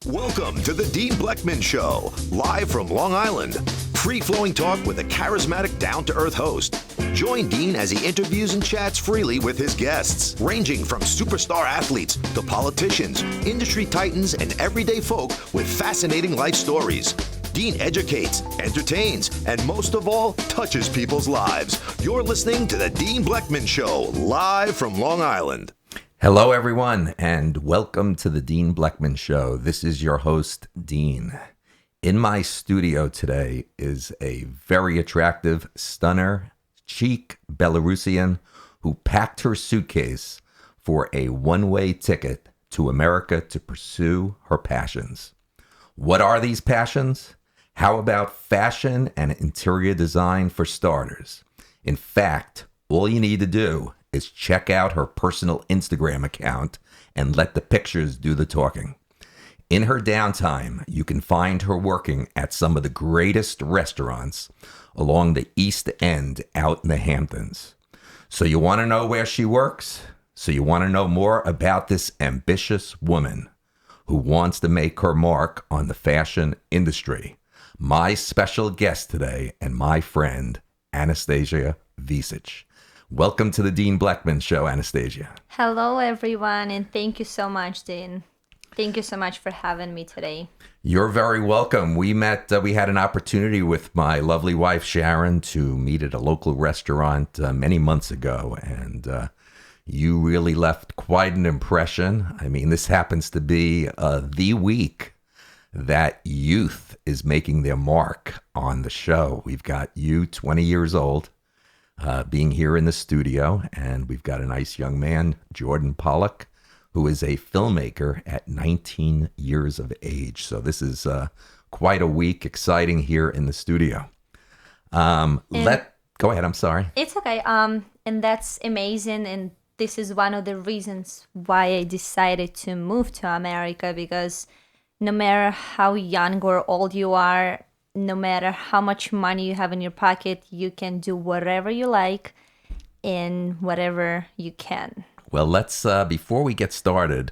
Welcome to the Dean Blechman Show, live from Long Island. Free-flowing talk with a charismatic, down-to-earth host. Join Dean as he interviews and chats freely with his guests, ranging from superstar athletes to politicians, industry titans, and everyday folk with fascinating life stories. Dean educates, entertains, and most of all, touches people's lives. You're listening to the Dean Blechman Show, live from Long Island. Hello, everyone, and welcome to the Dean Blechman Show. This is your host, Dean. In my studio today is a very attractive, stunner, chic Belarusian who packed her suitcase for a one-way ticket to America to pursue her passions. What are these passions? How about fashion and interior design for starters? In fact, all you need to do is check out her personal Instagram account and let the pictures do the talking. In her downtime, you can find her working at some of the greatest restaurants along the East End out in the Hamptons. So you want to know where she works? So you want to know more about this ambitious woman who wants to make her mark on the fashion industry? My special guest today and my friend, Anastasia Visich. Welcome to the Dean Blechman Show, Anastasia. Hello, everyone, and thank you so much, Dean. Thank you so much for having me today. You're very welcome. We had an opportunity with my lovely wife, Sharon, to meet at a local restaurant many months ago, and you really left quite an impression. I mean, this happens to be the week that youth is making their mark on the show. We've got you, 20 years old, being here in the studio, and we've got a nice young man, Jordan Pollock, who is a filmmaker at 19 years of age. So this is quite a week, exciting here in the studio. Go ahead, I'm sorry. It's okay. And that's amazing, and this is one of the reasons why I decided to move to America, because no matter how young or old you are, no matter how much money you have in your pocket, you can do whatever you like and whatever you can. Well, let's, before we get started,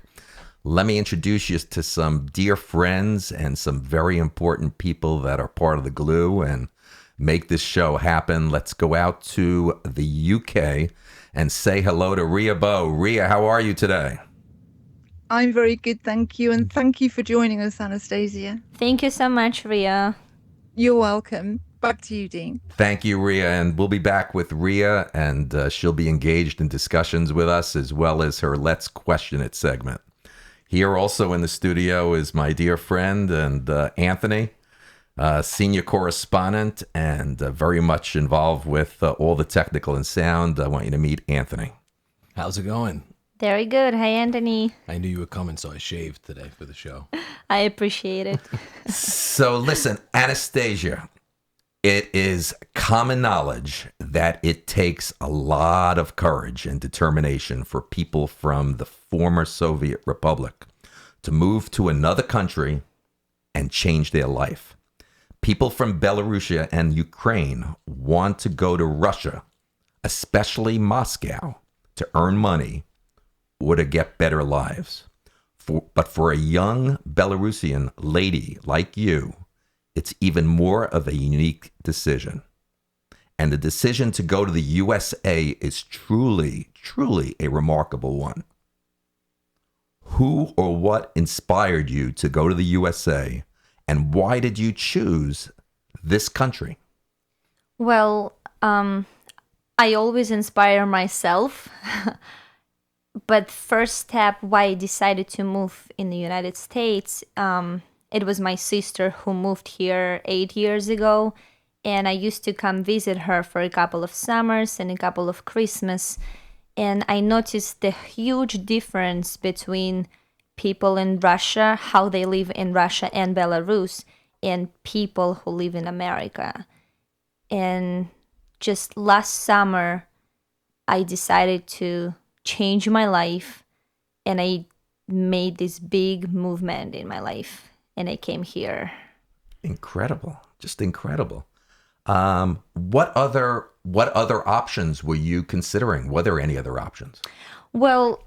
let me introduce you to some dear friends and some very important people that are part of the glue and make this show happen. Let's go out to the UK and say hello to Ria Bow. Ria, how are you today? I'm very good, thank you. And thank you for joining us, Anastasia. Thank you so much, Ria. You're welcome. Back to you, Dean. Thank you, Ria. And we'll be back with Ria, and she'll be engaged in discussions with us, as well as her Let's Question It segment. Here also in the studio is my dear friend and Anthony, senior correspondent, and very much involved with all the technical and sound. I want you to meet Anthony. How's it going? Very good. Hi, Anthony. I knew you were coming, so I shaved today for the show. I appreciate it. So listen, Anastasia, it is common knowledge that it takes a lot of courage and determination for people from the former Soviet Republic to move to another country and change their life. People from Belarus and Ukraine want to go to Russia, especially Moscow, to earn money or to get better lives. But for a young Belarusian lady like you, it's even more of a unique decision. And the decision to go to the USA is truly, truly a remarkable one. Who or what inspired you to go to the USA, and why did you choose this country? Well, I always inspire myself. But first step why I decided to move in the United States, it was my sister who moved here 8 years ago, and I used to come visit her for a couple of summers and a couple of Christmas, and I noticed the huge difference between people in Russia, how they live in Russia and Belarus, and people who live in America. And just last summer, I decided to change my life, and I made this big movement in my life, and I came here. Incredible, just incredible. What other options were you considering? Were there any other options? Well,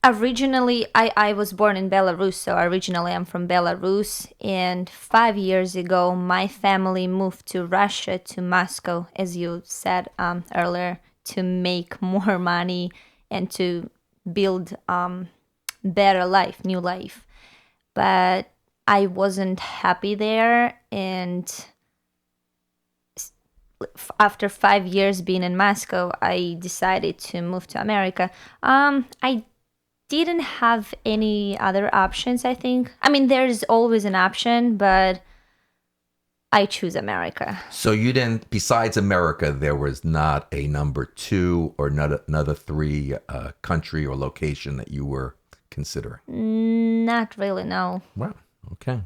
Originally, I was born in Belarus, so originally I'm from Belarus. And 5 years ago, my family moved to Russia, to Moscow, as you said earlier, to make more money and to build better life, new life. But I wasn't happy there, and after 5 years being in Moscow, I decided to move to America. I didn't have any other options, I think. I mean, there's always an option, but I choose America. So you didn't, besides America, there was not a number two or another three country or location that you were considering? Not really, no. Wow. Okay.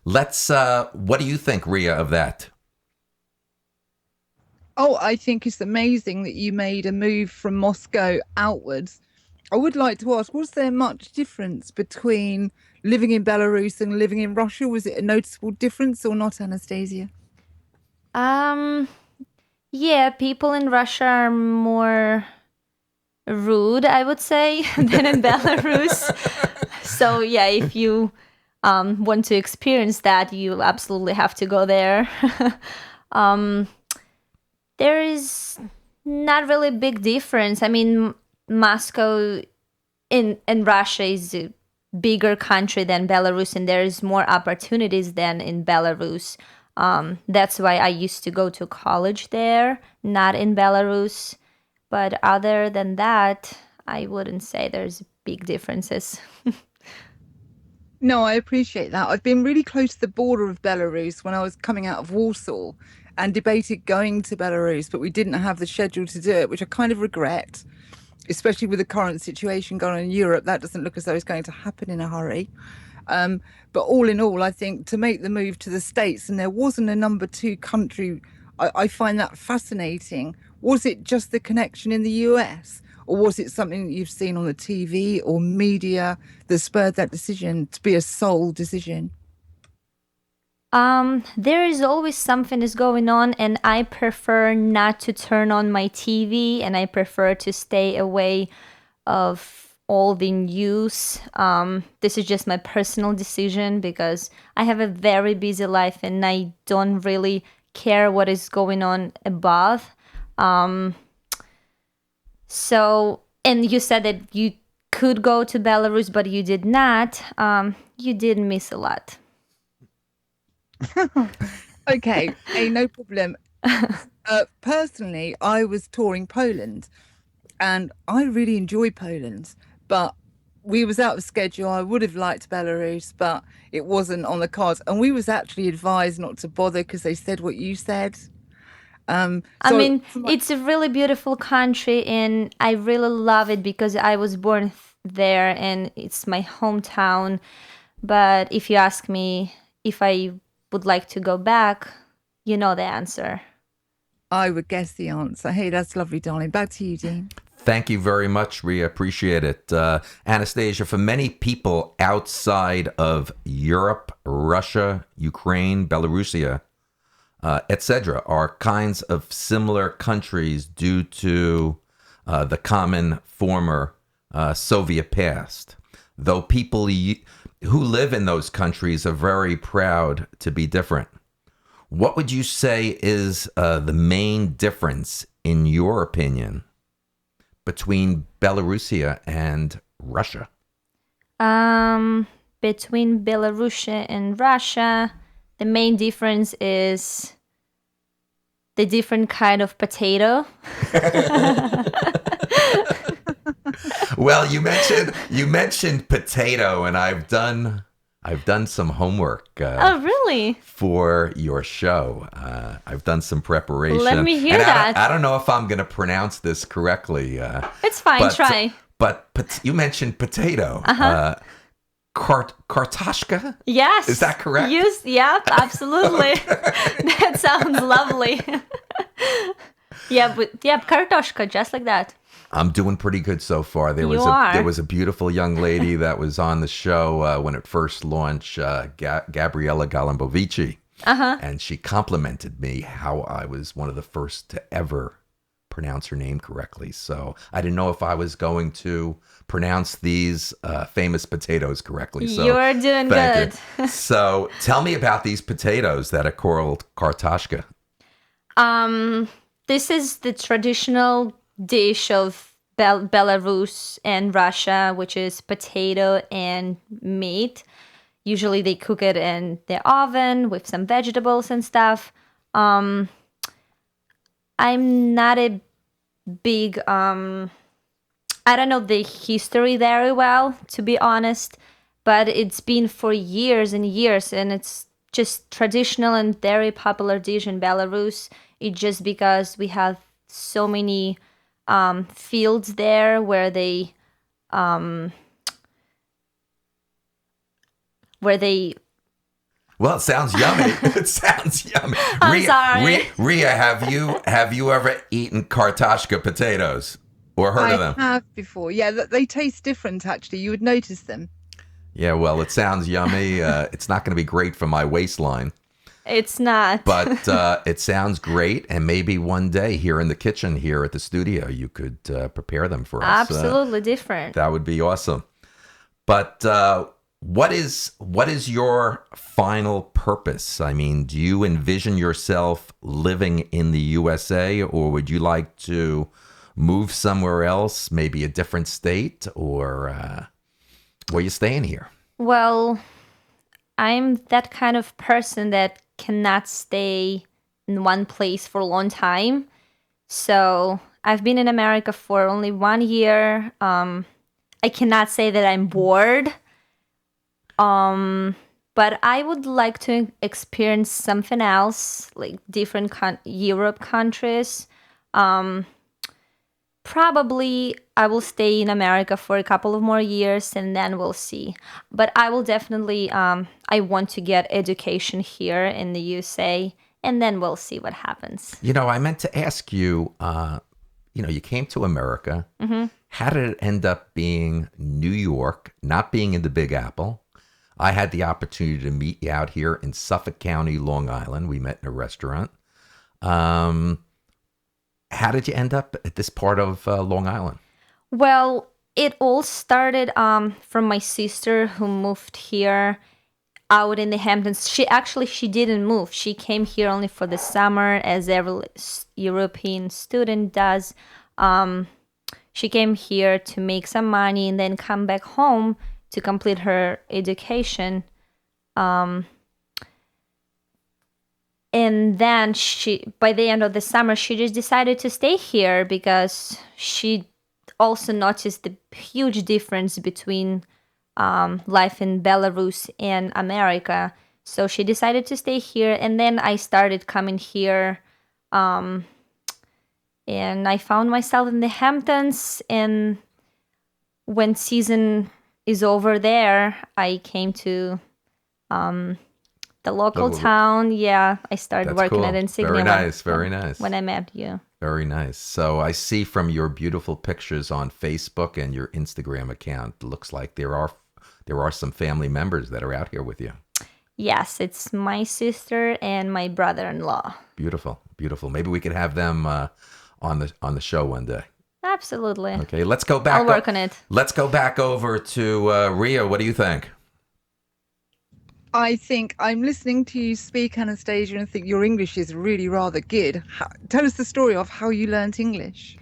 Let's, what do you think, Ria, of that? Oh, I think it's amazing that you made a move from Moscow outwards. I would like to ask, was there much difference between living in Belarus and living in Russia? Was it a noticeable difference or not, Anastasia? Yeah, people in Russia are more rude, I would say, than in Belarus. So yeah, if you want to experience that, you absolutely have to go there. There is not really a big difference. I mean, Moscow in Russia is a bigger country than Belarus, and there is more opportunities than in Belarus. That's why I used to go to college there, not in Belarus. But other than that, I wouldn't say there's big differences. No, I appreciate that. I've been really close to the border of Belarus when I was coming out of Warsaw and debated going to Belarus, but we didn't have the schedule to do it, which I kind of regret, especially with the current situation going on in Europe. That doesn't look as though it's going to happen in a hurry. But all in all, I think to make the move to the States, and there wasn't a number two country, I find that fascinating. Was it just the connection in the US? Or was it something that you've seen on the TV or media that spurred that decision to be a sole decision? There is always something is going on, and I prefer not to turn on my TV, and I prefer to stay away of all the news. This is just my personal decision because I have a very busy life and I don't really care what is going on above. So, and you said that you could go to Belarus, but you did not. You did miss a lot. Okay, hey, no problem. Personally, I was touring Poland and I really enjoy Poland, but we was out of schedule. I would have liked Belarus, but it wasn't on the cards. And we was actually advised not to bother because they said what you said. It's a really beautiful country and I really love it because I was born there and it's my hometown. But if you ask me if I would like to go back, you know the answer. I would guess the answer. Hey, that's lovely, darling. Back to you, Dean. Thank you very much, Ria. Appreciate it. Anastasia, for many people outside of Europe, Russia, Ukraine, Belarusia, etc., are kinds of similar countries due to the common former Soviet past. Though people who live in those countries are very proud to be different. What would you say is the main difference, in your opinion, between Belarusia and Russia? Between Belarusia and Russia, the main difference is the different kind of potato. Well, you mentioned potato, and I've done some homework. Oh, really? For your show, I've done some preparation. Let me hear that. I don't know if I'm going to pronounce this correctly. It's fine. Try. But you mentioned potato. Kartoshka? Yes. Is that correct? Yes. Yep. Absolutely. That sounds lovely. Yeah, kartoshka, just like that. I'm doing pretty good so far. There was a beautiful young lady that was on the show when it first launched, Gabriella Galambovici. And she complimented me how I was one of the first to ever pronounce her name correctly. So I didn't know if I was going to pronounce these famous potatoes correctly. So You're doing thank good. you. So tell me about these potatoes that are called kartoshka. This is the traditional dish of Belarus and Russia, which is potato and meat. Usually they cook it in the oven with some vegetables and stuff. I'm not a big, I don't know the history very well, to be honest, but it's been for years and years, and it's just traditional and very popular dish in Belarus. It's just because we have so many fields there where they Well, it sounds yummy. It sounds yummy. I'm sorry. Ria, have you ever eaten kartoshka potatoes or heard of them? I have before. Yeah, they taste different, actually. You would notice them. Yeah, well, it sounds yummy. It's not going to be great for my waistline, It's not. but it sounds great. And maybe one day here in the kitchen, here at the studio, you could prepare them for us. Absolutely different. That would be awesome. But what is your final purpose? I mean, do you envision yourself living in the USA, or would you like to move somewhere else, maybe a different state, or where you staying here? Well, I'm that kind of person that cannot stay in one place for a long time. So I've been in America for only 1 year. I cannot say that I'm bored. But I would like to experience something else, like different Europe countries. Probably I will stay in America for a couple of more years and then we'll see. But I will definitely, I want to get education here in the USA and then we'll see what happens. You know, I meant to ask you, you came to America. Mm-hmm. How did it end up being New York, not being in the Big Apple? I had the opportunity to meet you out here in Suffolk County, Long Island. We met in a restaurant. How did you end up at this part of Long Island? Well, it all started from my sister who moved here out in the Hamptons. She didn't move. She came here only for the summer, as every European student does. She came here to make some money and then come back home to complete her education. And then by the end of the summer, she just decided to stay here because she also noticed the huge difference between life in Belarus and America. So she decided to stay here. And then I started coming here. And I found myself in the Hamptons. And when season is over there, I came to the local town. Yeah, I started working cool. at Insignia. Very nice. When I met you. Very nice. So I see from your beautiful pictures on Facebook and your Instagram account, it looks like there are some family members that are out here with you. Yes, it's my sister and my brother-in-law. Beautiful. Maybe we could have them on the show one day. Absolutely. Okay, let's go back. I'll work on it. Let's go back over to Ria. What do you think? I think I'm listening to you speak, Anastasia, and I think your English is really rather good. Tell us the story of how you learnt English.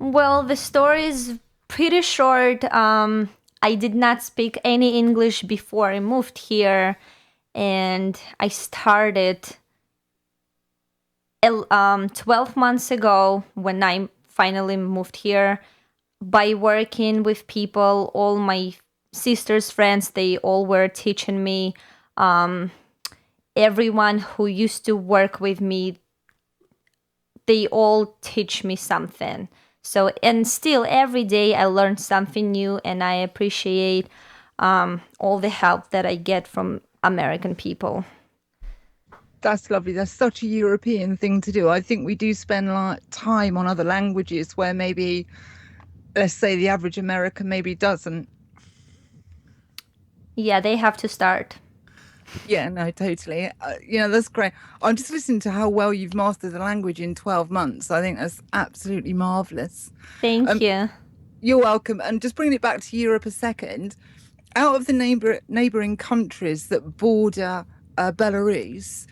Well, the story is pretty short. I did not speak any English before I moved here, and I started 12 months ago when I finally moved here by working with people. All my sister's friends, they all were teaching me. Everyone who used to work with me, they all teach me something. So, and still every day I learn something new, and I appreciate all the help that I get from American people. That's lovely. That's such a European thing to do. I think we do spend time on other languages where maybe, let's say, the average American maybe doesn't. Yeah, they have to start. Yeah, no, totally. That's great. I'm just listening to how well you've mastered the language in 12 months. I think that's absolutely marvelous. Thank Um, you. you're welcome. And just bringing it back to Europe a second, out of the neighboring countries that border Belarus,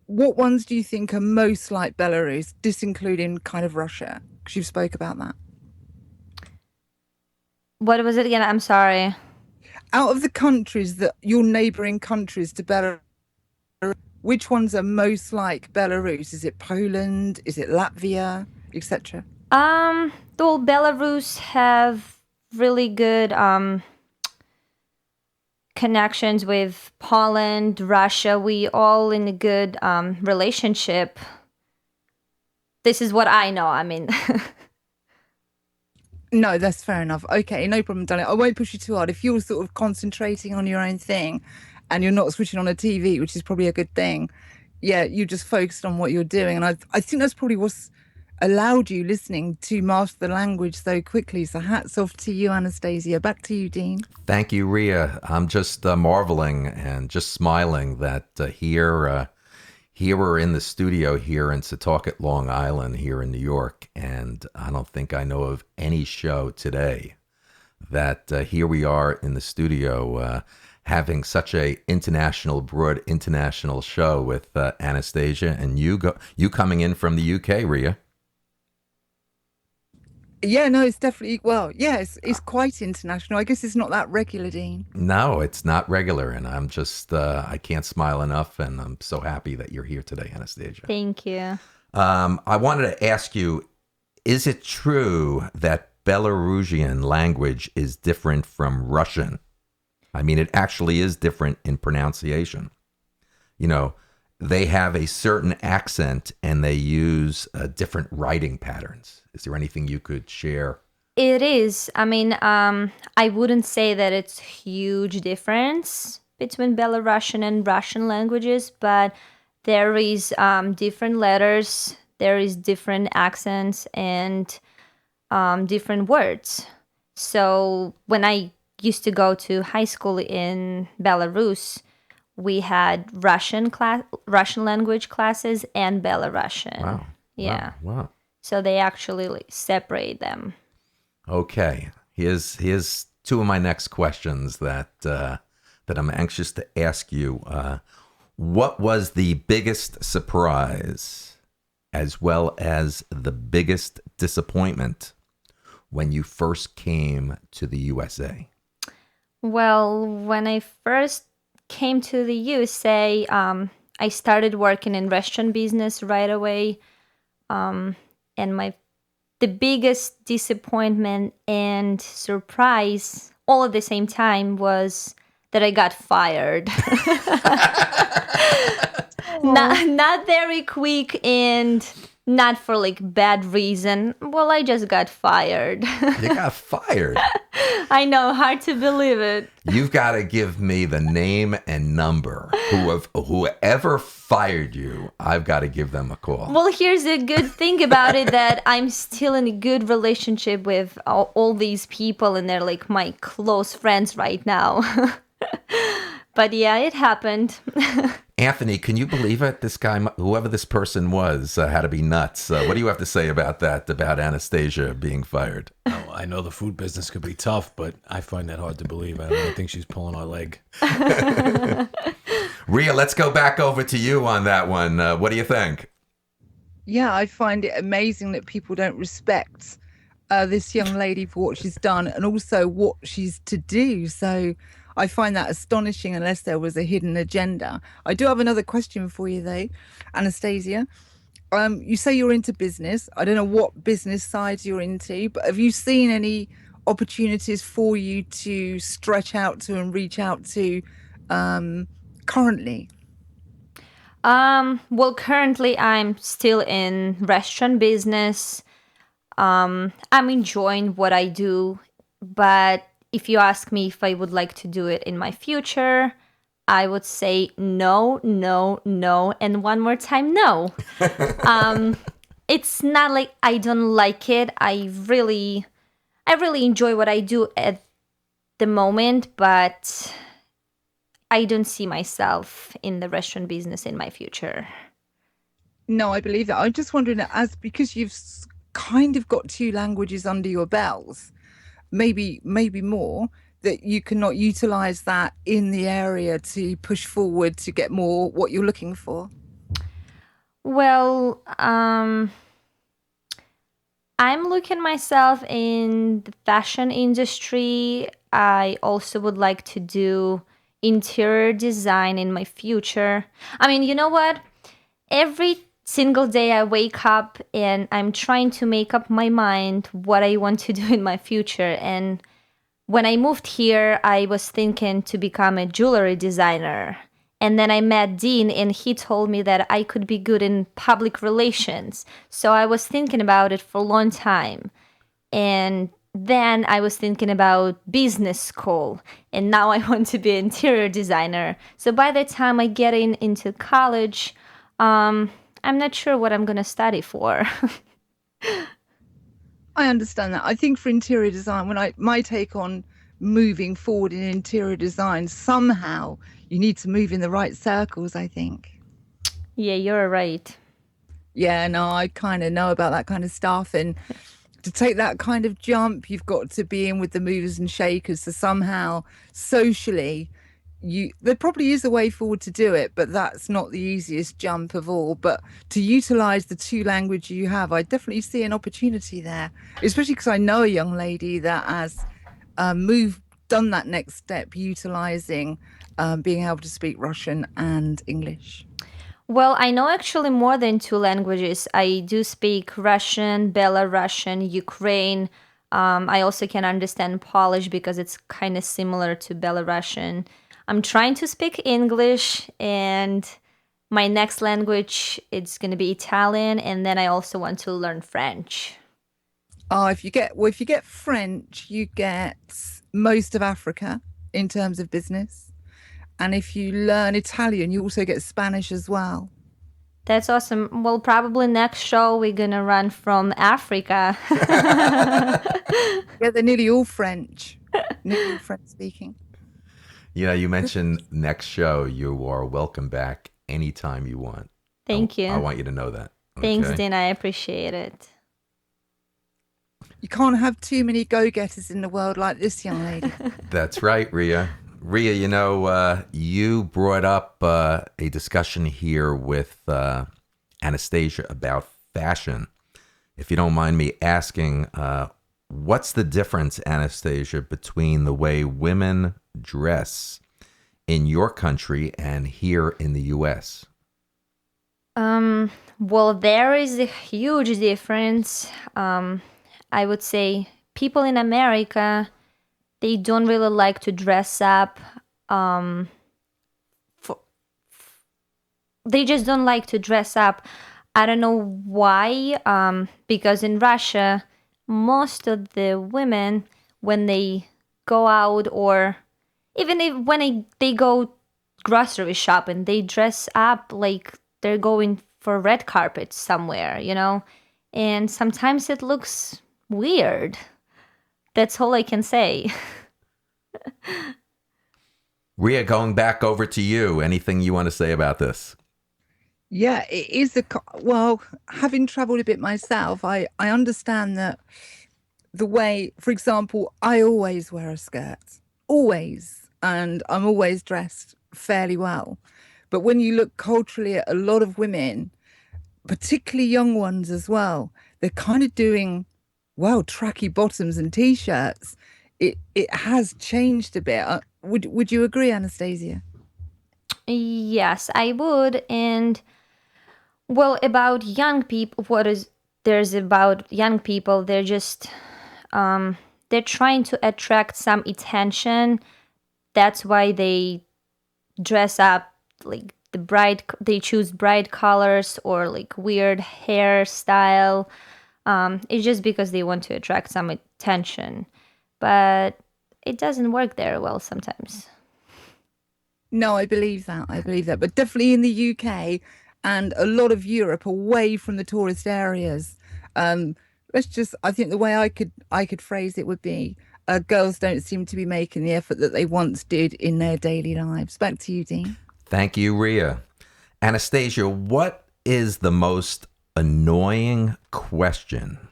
what ones do you think are most like Belarus, disincluding kind of Russia? Because you've spoke about that. What was it again? I'm sorry. Out of the countries that your neighboring countries to Belarus, which ones are most like Belarus? Is it Poland? Is it Latvia, etc.? Well, Belarus have really good connections with Poland, Russia. We all in a good relationship. This is what I know. I mean, No, that's fair enough. Okay, no problem, darling. I won't push you too hard. If you're sort of concentrating on your own thing and you're not switching on a TV, which is probably a good thing, yeah, you just focused on what you're doing. And I think that's probably what's allowed you listening to master the language so quickly. So hats off to you, Anastasia. Back to you, Dean. Thank you, Ria. I'm just marveling and just smiling that here we're in the studio here in Setauket, Long Island, here in New York, and I don't think I know of any show today that here we are in the studio having such a broad international show with Anastasia and you coming in from the UK, Ria. Yeah, no, it's definitely, well, yeah, it's quite international. I guess it's not that regular, Dean. No, it's not regular, and I'm just I can't smile enough, and I'm so happy that you're here today, Anastasia. thank you. I wanted to ask you, is it true that Belarusian language is different from Russian? I mean, it actually is different in pronunciation. You know, they have a certain accent and they use different writing patterns. Is there anything you could share? It is. I mean, I wouldn't say that it's huge difference between Belarusian and Russian languages, but there is different letters, there is different accents and different words. So when I used to go to high school in Belarus, we had Russian language classes and Belarusian. Wow. Yeah. Wow. So they actually separate them. Okay. Here's two of my next questions that I'm anxious to ask you. What was the biggest surprise as well as the biggest disappointment when you first came to the USA? Well, when I first came to the USA, I started working in restaurant business right away. And the biggest disappointment and surprise all at the same time was that I got fired. Not very quick and not for like bad reason. Well, I just got fired. You got fired. I know, hard to believe it. You've got to give me the name and number. Whoever fired you, I've got to give them a call. Well, here's the good thing about it, that I'm still in a good relationship with all these people, and they're like my close friends right now. But yeah, it happened. Anthony, can you believe it? This guy, whoever this person was, had to be nuts. What do you have to say about that, about Anastasia being fired? Oh, I know the food business could be tough, but I find that hard to believe. I don't think she's pulling our leg. Ria, let's go back over to you on that one. What do you think? Yeah, I find it amazing that people don't respect this young lady for what she's done and also what she's to do. So I find that astonishing unless there was a hidden agenda. I do have another question for you, though, Anastasia. You say you're into business. I don't know what business side you're into, but have you seen any opportunities for you to stretch out to and reach out to currently? Well, currently I'm still in restaurant business. I'm enjoying what I do, but if you ask me if I would like to do it in my future, I would say no, no, no, and one more time, no. It's not like I don't like it. I really enjoy what I do at the moment, but I don't see myself in the restaurant business in my future. No, I believe that. I'm just wondering, because you've kind of got two languages under your belts, maybe more, that you cannot utilize that in the area to push forward to get more what you're looking for. Well, I'm looking myself in the fashion industry. I also would like to do interior design in my future. I mean, you know what? Every single day I wake up and I'm trying to make up my mind what I want to do in my future. And when I moved here, I was thinking to become a jewelry designer. And then I met Dean and he told me that I could be good in public relations. So I was thinking about it for a long time. And then I was thinking about business school. And now I want to be an interior designer. So by the time I get into college, I'm not sure what I'm going to study for. I understand that. I think for interior design, my take on moving forward in interior design, somehow you need to move in the right circles, I think. Yeah, you're right. Yeah, no, I kind of know about that kind of stuff. And to take that kind of jump, you've got to be in with the movers and shakers. So somehow, socially, there probably is a way forward to do it, but that's not the easiest jump of all. But to utilize the two languages you have, I definitely see an opportunity there, especially because I know a young lady that has done that next step, utilizing being able to speak Russian and English. Well, I know actually more than two languages. I do speak Russian, Belarusian, Ukraine. I also can understand Polish because it's kind of similar to Belarusian. I'm trying to speak English, and my next language it's going to be Italian, and then I also want to learn French. Oh, if you get French, you get most of Africa in terms of business. And if you learn Italian, you also get Spanish as well. That's awesome. Well, probably next show we're going to run from Africa. Yeah, they're nearly all French. Nearly all French speaking. You know, you mentioned next show. You are welcome back anytime you want. Thank you. I want you to know that. Thanks, okay? Dean. I appreciate it. You can't have too many go-getters in the world like this young lady. That's right, Ria. Ria, you know, you brought up a discussion here with Anastasia about fashion. If you don't mind me asking, what's the difference, Anastasia, between the way women dress in your country and here in the U.S.? Well, there is a huge difference. I would say people in America, they don't really like to dress up. They just don't like to dress up. I don't know why. Because in Russia, most of the women, when they go out or even when they go grocery shopping, they dress up like they're going for red carpet somewhere, you know? And sometimes it looks weird. That's all I can say. Ria, going back over to you. Anything you want to say about this? Yeah, it is well, having traveled a bit myself, I understand that the way, for example, I always wear a skirt, always, and I'm always dressed fairly well. But when you look culturally at a lot of women, particularly young ones as well, they're kind of doing, well, tracky bottoms and t-shirts. It has changed a bit. Would you agree, Anastasia? Yes, I would. And well, about young people, there's about young people? They're just they're trying to attract some attention. That's why they dress up like they choose bright colors or like weird hairstyle. It's just because they want to attract some attention, but it doesn't work very well sometimes. No, I believe that. But definitely in the UK and a lot of Europe, away from the tourist areas. I think the way I could phrase it would be, girls don't seem to be making the effort that they once did in their daily lives. Back to you, Dean. Thank you, Rhea. Anastasia, what is the most annoying question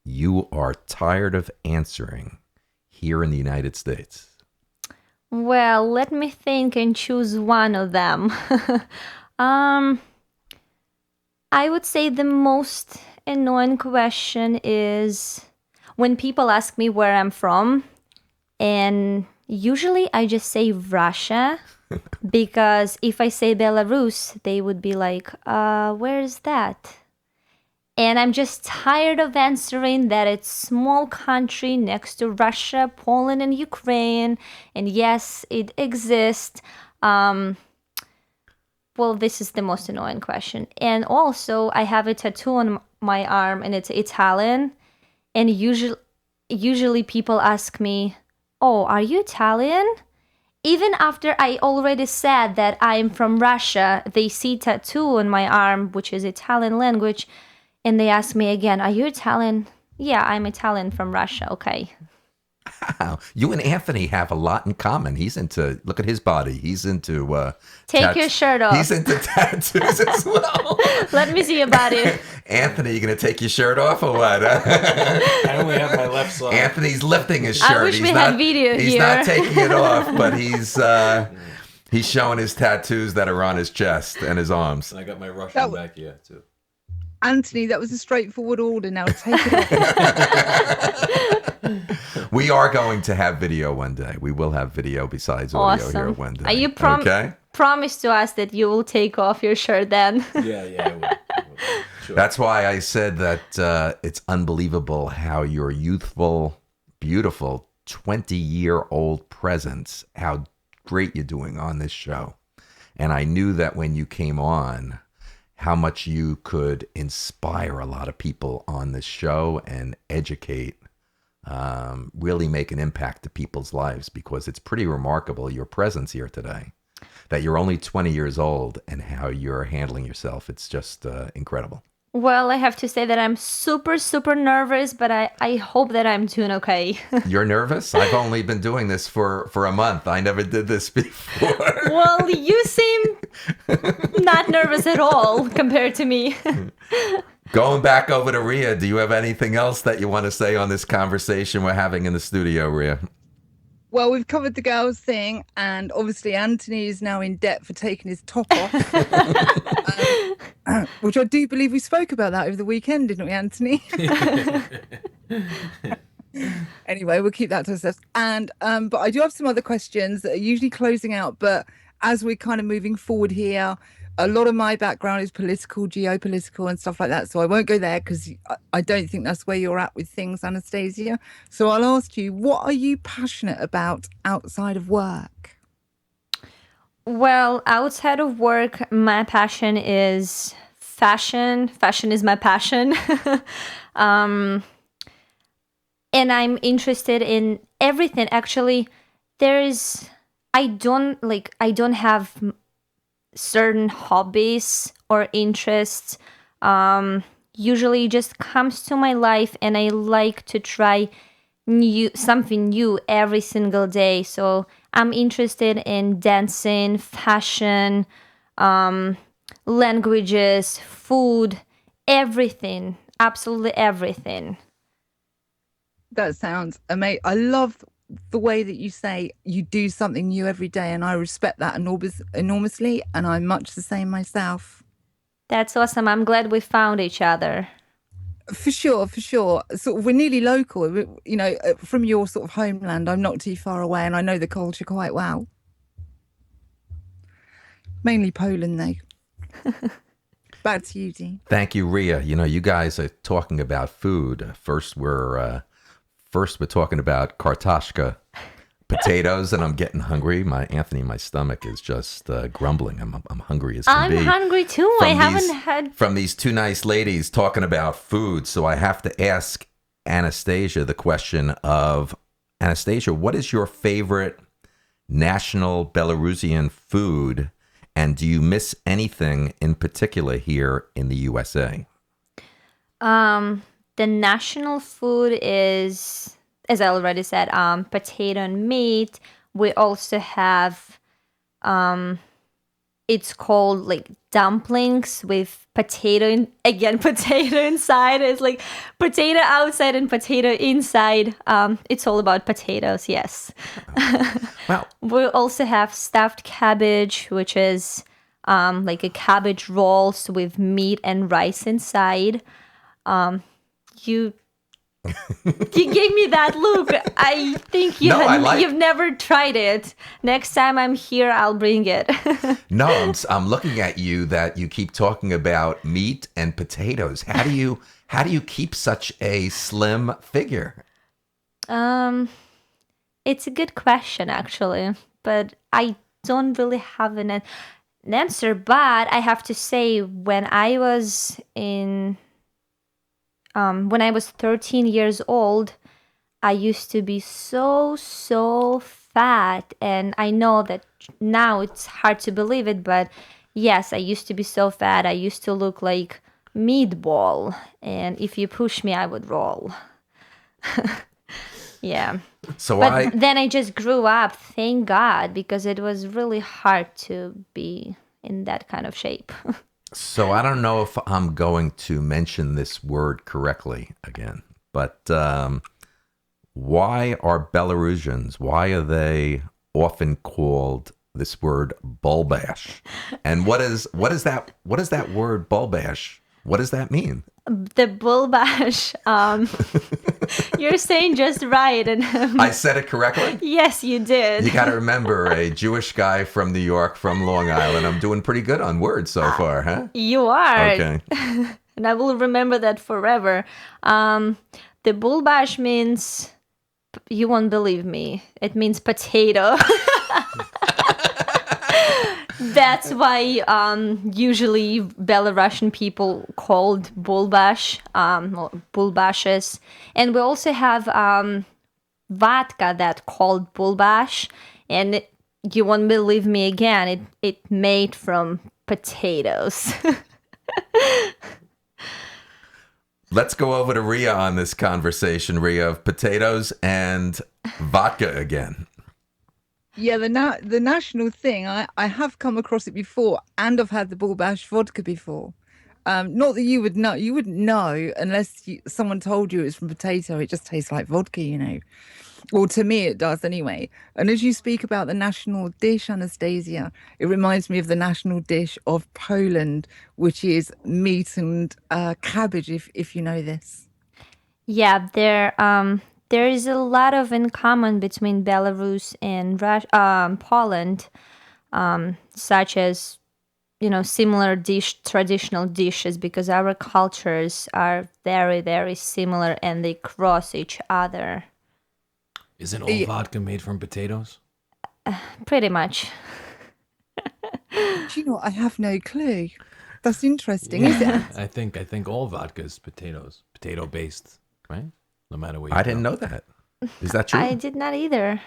you are tired of answering here in the United States? Well, let me think and choose one of them. I would say the most annoying question is when people ask me where I'm from, and usually I just say Russia, because if I say Belarus, they would be like, where is that? And I'm just tired of answering that it's small country next to Russia, Poland, and Ukraine. And yes, it exists. Well, this is the most annoying question. And also, I have a tattoo on my arm, and it's Italian. And usually people ask me, "Oh, are you Italian?" Even after I already said that I'm from Russia, they see tattoo on my arm, which is Italian language. And they ask me again, "Are you Italian?" "Yeah, I'm Italian from Russia." Okay. Wow. You and Anthony have a lot in common. He's into, look at his body. He's into... Take your shirt off. He's into tattoos as well. Let me see your body. Anthony, you going to take your shirt off or what? I only have my left side. Anthony's lifting his shirt. I wish we had video here. He's not taking it off, but he's showing his tattoos that are on his chest and his arms. And I got my Russian back here, too. Anthony, that was a straightforward order. Now take it off. We are going to have video one day. We will have video besides audio here one day. Are you promise to us that you will take off your shirt then? Yeah, I will. Sure. That's why I said that it's unbelievable how your youthful, beautiful 20-year-old presence, how great you're doing on this show. And I knew that when you came on, how much you could inspire a lot of people on this show and educate, really make an impact to people's lives, because it's pretty remarkable, your presence here today, that you're only 20 years old and how you're handling yourself. It's just incredible. Well, I have to say that I'm super, super nervous, but I hope that I'm doing okay. You're nervous? I've only been doing this for a month. I never did this before. Well, you seem not nervous at all compared to me. Going back over to Rhea, do you have anything else that you want to say on this conversation we're having in the studio, Rhea? Well, we've covered the girls thing, and obviously Anthony is now in debt for taking his top off, which I do believe we spoke about that over the weekend, didn't we, Anthony? Anyway, we'll keep that to ourselves. And but I do have some other questions that are usually closing out, but as we're kind of moving forward here, a lot of my background is political, geopolitical and stuff like that. So I won't go there because I don't think that's where you're at with things, Anastasia. So I'll ask you, what are you passionate about outside of work? Well, outside of work, my passion is fashion. Fashion is my passion. And I'm interested in everything. Actually, I don't have certain hobbies or interests. Usually it just comes to my life, and I like to try something new every single day. So I'm interested in dancing, fashion, languages, food, everything, absolutely everything. That sounds amazing. I love the way that you say you do something new every day, and I respect that enormously, and I'm much the same myself. That's awesome. I'm glad we found each other. For sure. So we're nearly local, you know, from your sort of homeland. I'm not too far away, and I know the culture quite well. Mainly Poland, though. Back to you, Dean. Thank you, Rhea. You know, you guys are talking about food. First, we're talking about Kartoshka, potatoes, and I'm getting hungry. My stomach is just grumbling. I'm hungry as can be. I'm hungry too. I haven't had from these two nice ladies talking about food. So I have to ask Anastasia the question of, Anastasia, what is your favorite national Belarusian food, and do you miss anything in particular here in the USA? The national food is as I already said, potato and meat. We also have, it's called like dumplings with potato, potato inside. It's like potato outside and potato inside. It's all about potatoes, yes. Well, We also have stuffed cabbage, which is like a cabbage rolls with meat and rice inside. You gave me that look. I think you've never tried it. Next time I'm here, I'll bring it. no, I'm looking at you that you keep talking about meat and potatoes. How do you keep such a slim figure? It's a good question, actually, but I don't really have an answer. But I have to say, when I was 13 years old, I used to be so fat. And I know that now it's hard to believe it, but yes, I used to be so fat. I used to look like meatball. And if you push me, I would roll. Yeah. Then I just grew up, thank God, because it was really hard to be in that kind of shape. So I don't know if I'm going to mention this word correctly again, but why are they often called this word bulbash? And what is that word bulbash? What does that mean? The bulbash, you're saying just right. And I said it correctly? Yes, you did. You got to remember, a Jewish guy from New York, from Long Island. I'm doing pretty good on words so far, huh? You are. Okay. And I will remember that forever. The bulbash means, you won't believe me, it means potato. That's why usually Belarusian people called bulbash, or bulbashes. And we also have vodka that called bulbash. And you won't believe me again, it made from potatoes. Let's go over to Ria on this conversation, Ria, of potatoes and vodka again. Yeah, the national thing, I have come across it before, and I've had the bulbash vodka before. Not that you wouldn't know unless someone told you it's from potato. It just tastes like vodka, Well, to me it does anyway. And as you speak about the national dish, Anastasia, it reminds me of the national dish of Poland, which is meat and cabbage, if you know this. Yeah, there is a lot of in common between Belarus and Poland, such as, similar traditional dishes, because our cultures are very, very similar and they cross each other. Isn't all vodka made from potatoes? Pretty much. Do you know what? I have no clue. That's interesting, isn't it? I think all vodka is potato based, right? No matter what. I didn't know that. Is that true? I did not either.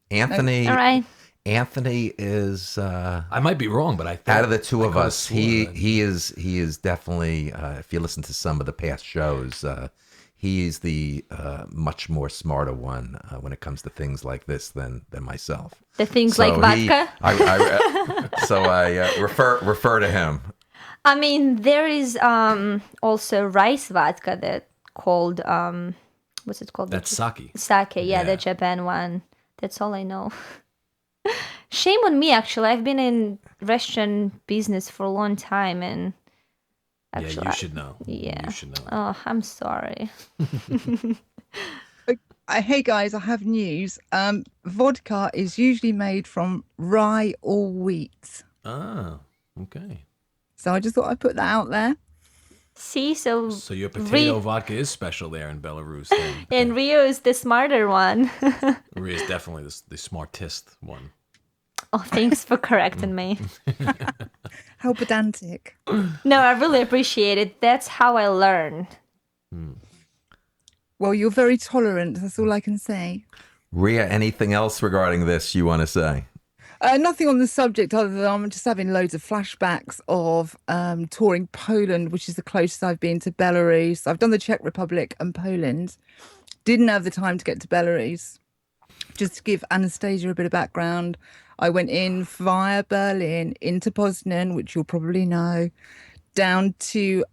Anthony. All right. Anthony is. I might be wrong, but I think out of the two of us, he is definitely. If you listen to some of the past shows, he's the much more smarter one when it comes to things like this than myself. The things like vodka. I refer to him. I mean, there is also rice vodka that called what's it called? That's sake. Sake, yeah, the Japan one. That's all I know. Shame on me, actually. I've been in restaurant business for a long time, and actually, you should know. Yeah, you should know. Oh, I'm sorry. Hey guys, I have news. Vodka is usually made from rye or wheat. Ah, okay. So I just thought I'd put that out there. See, so your potato vodka is special there in Belarus. Then. And Rio is the smarter one. Rio is definitely the smartest one. Oh, thanks for correcting me. How pedantic. No, I really appreciate it. That's how I learn. Well, you're very tolerant. That's all I can say. Ria, anything else regarding this you want to say? Nothing on the subject other than I'm just having loads of flashbacks of touring Poland, which is the closest I've been to Belarus. I've done the Czech Republic and Poland. Didn't have the time to get to Belarus. Just to give Anastasia a bit of background, I went in via Berlin into Poznan, which you'll probably know, down to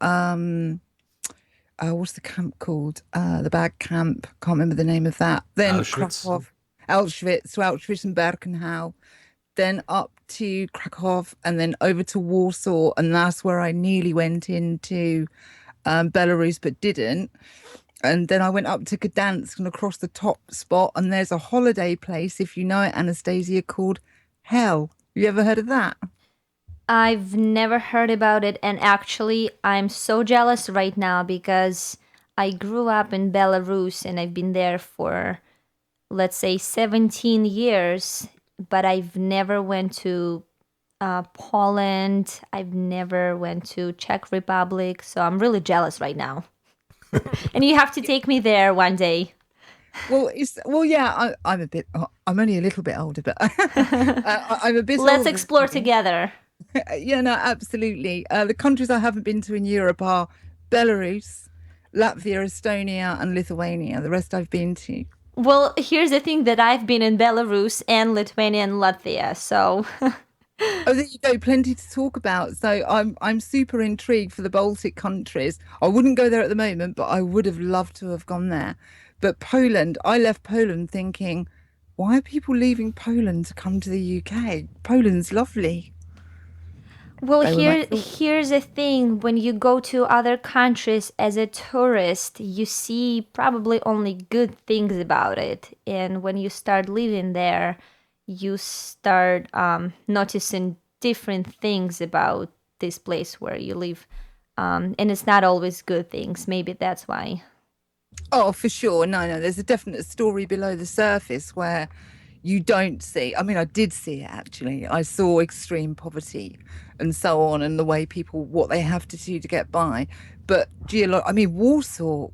what's the camp called? The bad camp. Can't remember the name of that. Then Auschwitz. Auschwitz and Birkenau. Then up to Krakow, and then over to Warsaw, and that's where I nearly went into Belarus, but didn't. And then I went up to Gdansk and across the top spot, and there's a holiday place, if you know it, Anastasia, called Hell. You ever heard of that? I've never heard about it, and actually, I'm so jealous right now because I grew up in Belarus and I've been there for, let's say, 17 years, but I've never went to Poland. I've never went to Czech Republic, so I'm really jealous right now. And you have to take me there one day. Yeah. I'm only a little bit older, but I'm a bit. Let's older. explore together. Yeah, no, absolutely. The countries I haven't been to in Europe are Belarus, Latvia, Estonia, and Lithuania. The rest I've been to. Well, here's the thing that I've been in Belarus and Lithuania and Latvia, so. Oh, there you go. Plenty to talk about. So I'm super intrigued for the Baltic countries. I wouldn't go there at the moment, but I would have loved to have gone there. But Poland, I left Poland thinking, why are people leaving Poland to come to the UK? Poland's lovely. Well, here's the thing. When you go to other countries as a tourist, you see probably only good things about it. And when you start living there, you start noticing different things about this place where you live. And it's not always good things. Maybe that's why. Oh, for sure. No. There's a definite story below the surface where you don't see. I mean, I did see it, actually. I saw extreme poverty and so on, and the way people, what they have to do to get by. But Warsaw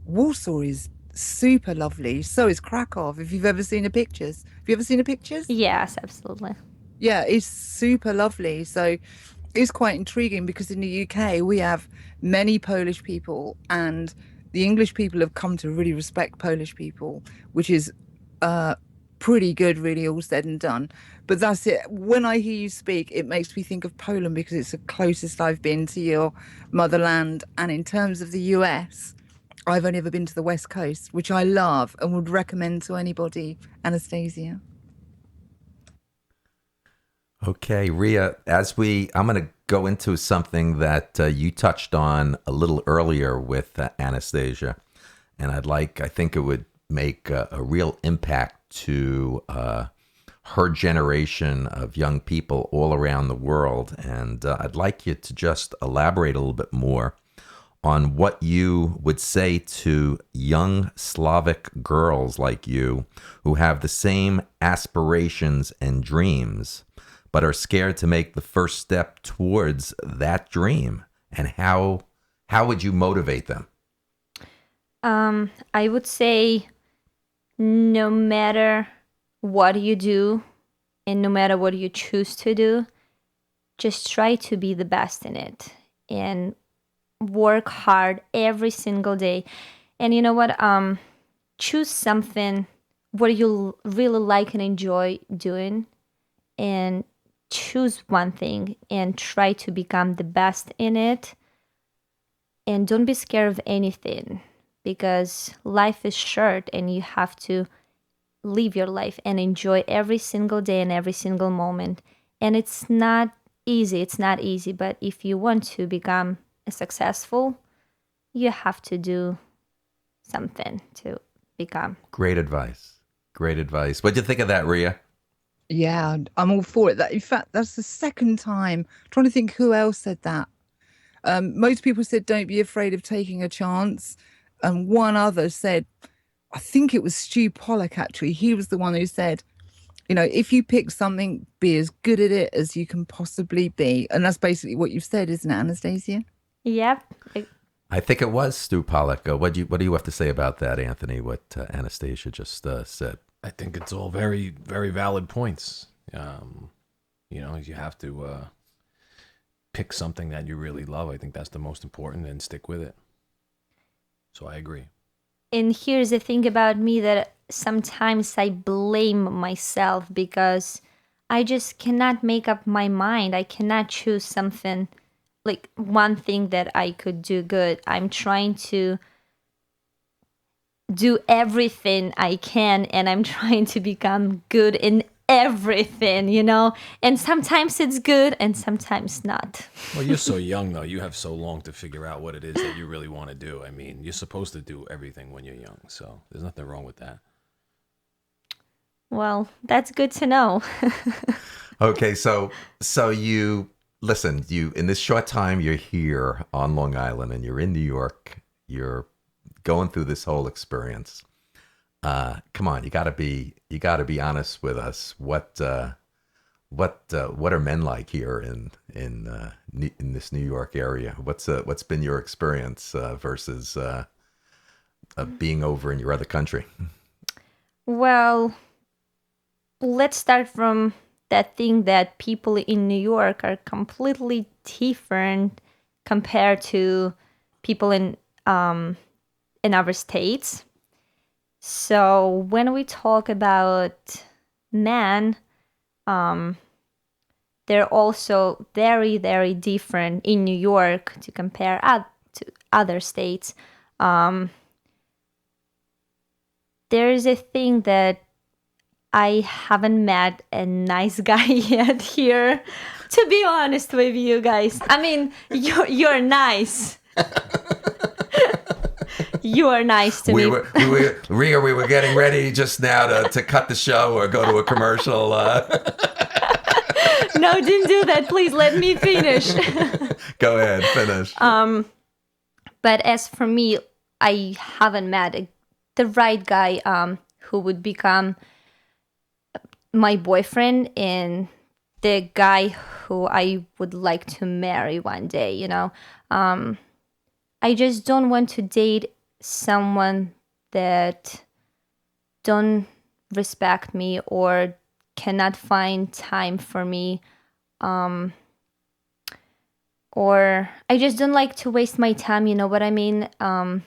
is super lovely. So is Krakow, if you've ever seen the pictures. Have you ever seen the pictures? Yes, absolutely. Yeah, it's super lovely. So it's quite intriguing because in the UK we have many Polish people, and the English people have come to really respect Polish people, which is pretty good, really, all said and done. But that's it. When I hear you speak, it makes me think of Poland because it's the closest I've been to your motherland. And in terms of the US, I've only ever been to the West Coast, which I love and would recommend to anybody. Anastasia. Okay, Ria, I'm going to go into something that you touched on a little earlier with Anastasia, and I think it would make a real impact to her generation of young people all around the world. And I'd like you to just elaborate a little bit more on what you would say to young Slavic girls like you who have the same aspirations and dreams, but are scared to make the first step towards that dream. And how would you motivate them? I would say no matter what you do and no matter what you choose to do, just try to be the best in it and work hard every single day. And you know what? Choose something what you really like and enjoy doing, and choose one thing and try to become the best in it. And don't be scared of anything, because life is short and you have to live your life and enjoy every single day and every single moment. And it's not easy, but if you want to become successful, you have to do something to become. Great advice. What do you think of that, Ria? Yeah, I'm all for it. In fact, that's the second time. I'm trying to think who else said that. Most people said, don't be afraid of taking a chance. And one other said, I think it was Stu Pollock, actually. He was the one who said, if you pick something, be as good at it as you can possibly be. And that's basically what you've said, isn't it, Anastasia? Yep. I think it was Stu Pollock. What do you have to say about that, Anthony, what Anastasia just said? I think it's all very, very valid points. You have to pick something that you really love. I think that's the most important, and stick with it. So I agree. And here's the thing about me, that sometimes I blame myself because I just cannot make up my mind. I cannot choose something, like one thing that I could do good. I'm trying to do everything I can, and I'm trying to become good in everything, and sometimes it's good and sometimes not. Well, you're so young, though. You have so long to figure out what it is that you really want to do. I mean, you're supposed to do everything when you're young, so there's nothing wrong with that. Well, that's good to know. Okay, so you listen. You in this short time you're here on Long Island and you're in New York. You're going through this whole experience. Come on, you gotta be honest with us. What are men like here in this New York area? What's been your experience versus being over in your other country? Well, let's start from that thing that people in New York are completely different compared to people in other states. So when we talk about men, they're also very, very different in New York to compare to other states. There's a thing that I haven't met a nice guy yet here. To be honest with you guys, I mean, you're nice. You are nice to me. We were getting ready just now to cut the show or go to a commercial. No, didn't do that. Please let me finish. Go ahead, finish. But as for me, I haven't met the right guy who would become my boyfriend and the guy who I would like to marry one day, I just don't want to date someone that don't respect me or cannot find time for me, or I just don't like to waste my time, you know what I mean? And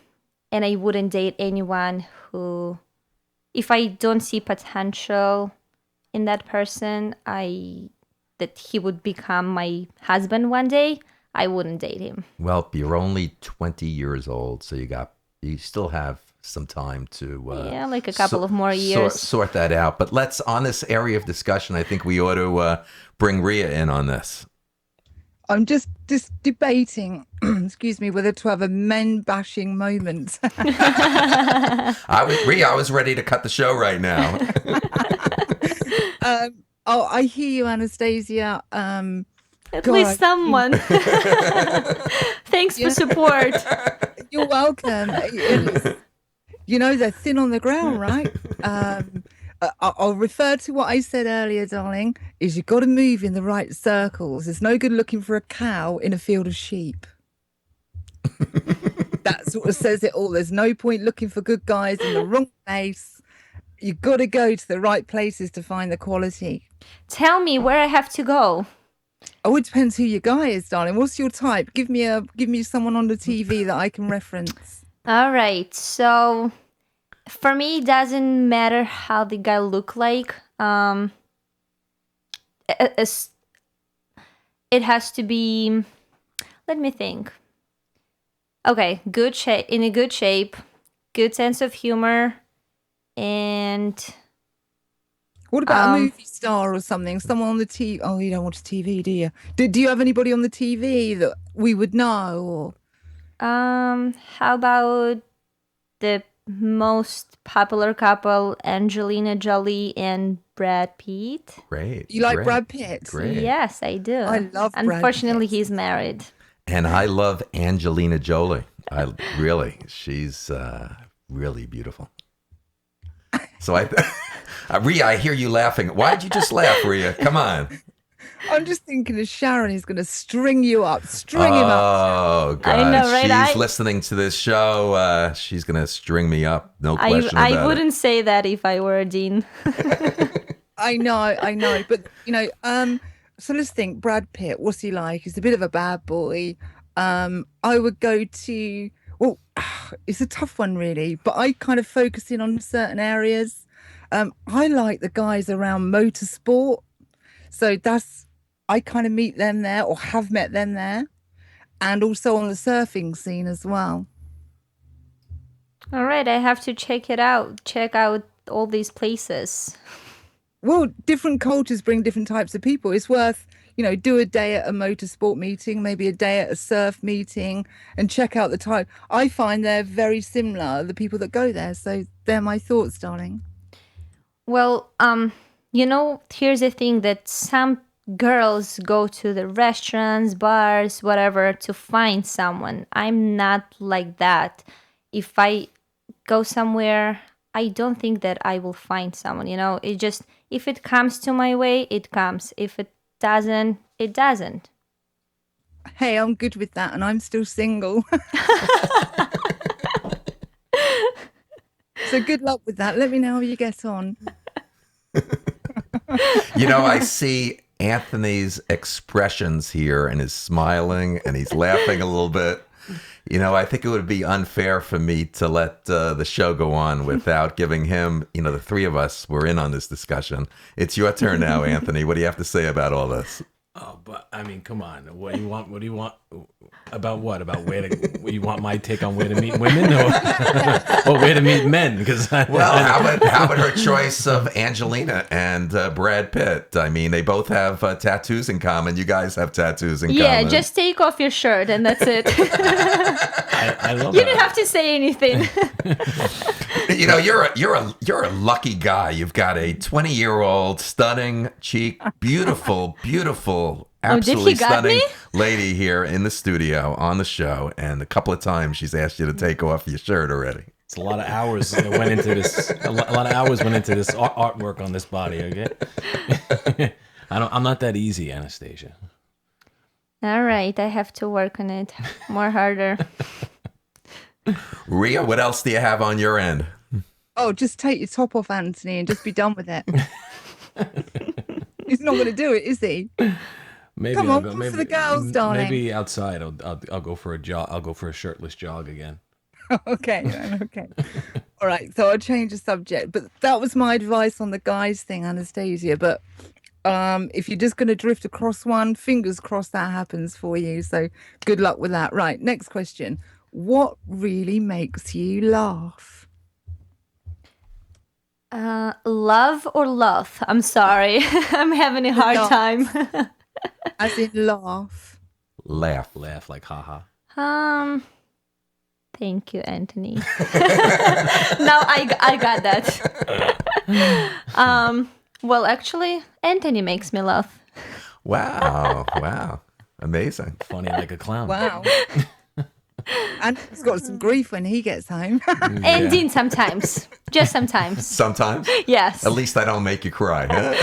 I wouldn't date anyone who, if I don't see potential in that person, that he would become my husband one day, I wouldn't date him. Well, you're only 20 years old, so you still have some time to like a couple of more years. Sort that out. But on this area of discussion, I think we ought to bring Ria in on this. I'm just debating, excuse me, whether to have a men bashing moment. I was ready to cut the show right now. I hear you, Anastasia. At least someone. Thanks for support. You're welcome. They're thin on the ground, right? I'll refer to what I said earlier, darling, is you've got to move in the right circles. It's no good looking for a cow in a field of sheep. That sort of says it all. There's no point looking for good guys in the wrong place. You've got to go to the right places to find the quality. Tell me where I have to go. Oh, it depends who your guy is, darling. What's your type? Give me someone on the TV that I can reference. All right. So for me, it doesn't matter how the guy look like. It has to be, let me think. Okay, good shape, in a good shape, good sense of humor, and what about a movie star or something? Someone on the TV? Oh, you don't watch TV, do you? Do you have anybody on the TV that we would know? Or how about the most popular couple, Angelina Jolie and Brad Pitt? Great. You like Brad Pitt? Great. Yes, I do. I love Brad Pitt. Unfortunately, he's married. And I love Angelina Jolie. She's really beautiful. So Ria, I hear you laughing. Why'd you just laugh, Ria? Come on. I'm just thinking of Sharon is going to string you up. String him up. Oh, God. I know, right? She's listening to this show. She's going to string me up. No question about it. I wouldn't say that if I were a dean. I know. But, so let's think. Brad Pitt, what's he like? He's a bit of a bad boy. I would go to, well, it's a tough one, really. But I kind of focus in on certain areas. I like the guys around motorsport. So I kind of meet them there or have met them there. And also on the surfing scene as well. All right, I have to check it out. Check out all these places. Well, different cultures bring different types of people. It's worth, do a day at a motorsport meeting, maybe a day at a surf meeting, and check out the type. I find they're very similar, the people that go there. So they're my thoughts, darling. Well, here's the thing that some girls go to the restaurants, bars, whatever, to find someone. I'm not like that. If I go somewhere, I don't think that I will find someone, it just, if it comes to my way, it comes. If it doesn't, it doesn't. Hey, I'm good with that, and I'm still single. So good luck with that. Let me know how you get on. I see Anthony's expressions here, and he's smiling and he's laughing a little bit. I think it would be unfair for me to let the show go on without giving him, the three of us were in on this discussion. It's your turn now, Anthony. What do you have to say about all this? Oh, but I mean, come on. What do you want? What do you want? About what? About you want my take on where to meet women, or where to meet men? Because how about her choice of Angelina and Brad Pitt? I mean, they both have tattoos in common. You guys have tattoos in common. Yeah, just take off your shirt and that's it. I love you that. didn't have to say anything. You're a lucky guy. You've got a 20-year-old, stunning cheek, beautiful, absolutely stunning lady here in the studio on the show, and a couple of times she's asked you to take off your shirt already. It's a lot of hours that went into this. A lot of hours went into this artwork on this body. Okay, I'm not that easy, Anastasia. All right, I have to work on it more harder. Ria, what else do you have on your end? Oh, just take your top off, Anthony, and just be done with it. He's not going to do it, is he? Maybe Come on, for the girls, darling. Maybe outside, I'll go for a jog. I'll go for a shirtless jog again. Okay. All right, so I'll change the subject. But that was my advice on the guys thing, Anastasia. But if you're just going to drift across one, fingers crossed that happens for you. So good luck with that. Right, next question. What really makes you laugh? Love or loth? I'm sorry. I'm having a hard time. As in laugh. Laugh like haha. Thank you, Anthony. Now I got that. Well, actually, Anthony makes me laugh. Wow. Amazing. Funny like a clown. Wow. And he's got some grief when he gets home. And Dean sometimes. Just sometimes. Sometimes? Yes. At least I don't make you cry. Huh?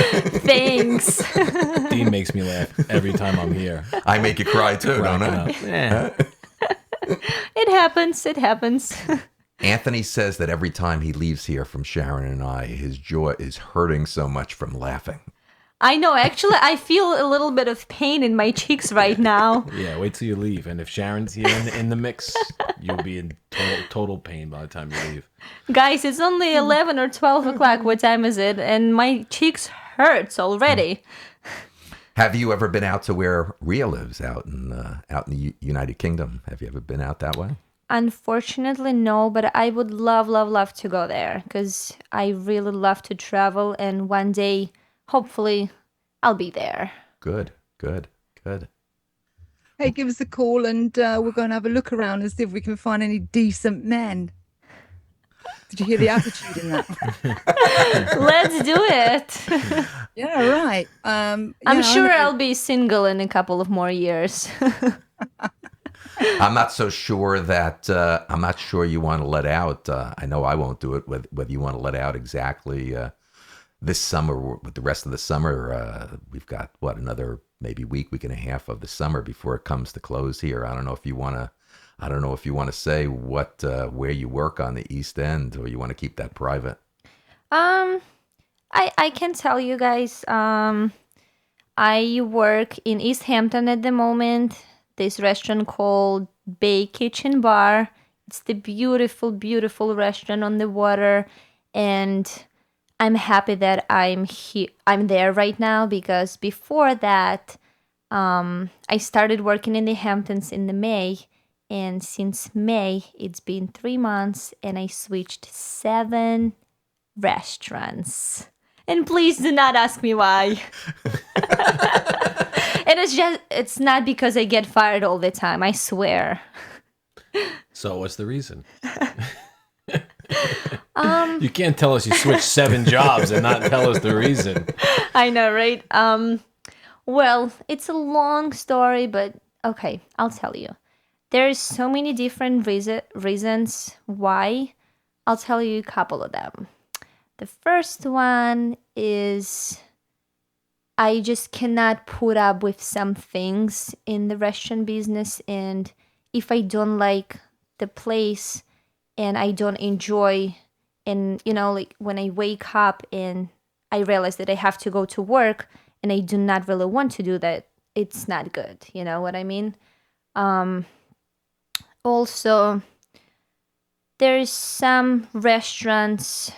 Thanks. Dean makes me laugh every time I'm here. I make you cry too, don't I? Yeah. It happens. Anthony says that every time he leaves here from Sharon and I, his jaw is hurting so much from laughing. I know. Actually, I feel a little bit of pain in my cheeks right now. Yeah, wait till you leave. And if Sharon's here in the mix, you'll be in total pain by the time you leave. Guys, it's only 11 or 12 o'clock. What time is it? And my cheeks hurts already. Have you ever been out to where Ria lives, out in the United Kingdom? Have you ever been out that way? Unfortunately, no, but I would love to go there because I really love to travel, and one day, hopefully, I'll be there. Good. Hey, give us a call and we're going to have a look around and see if we can find any decent men. Did you hear the attitude in that? Let's do it. Yeah, right. I'm sure I'll be single in a couple of more years. I'm not so sure that I'm not sure you want to let out. I know I won't do it. Whether you want to let out exactly this summer, with the rest of the summer, we've got another maybe week and a half of the summer before it comes to close here. I don't know if you want to say where you work on the East End, or you want to keep that private. I can tell you guys. I work in East Hampton at the moment. This restaurant called Bay Kitchen Bar, It's the beautiful, beautiful restaurant on the water, and I'm happy that I'm here. I'm there right now because before that, I started working in the Hamptons in the May, and since May, it's been 3 months, and I switched 7 restaurants. And please do not ask me why. And it's not because I get fired all the time, I swear. So what's the reason? You can't tell us you switched 7 jobs and not tell us the reason. I know, right? Well, it's a long story, but okay, I'll tell you. There's so many different reasons why. I'll tell you a couple of them. The first one is I just cannot put up with some things in the restaurant business, and if I don't like the place and I don't enjoy, and like when I wake up and I realize that I have to go to work and I do not really want to do that, it's not good. You know what I mean? Also, there's some restaurants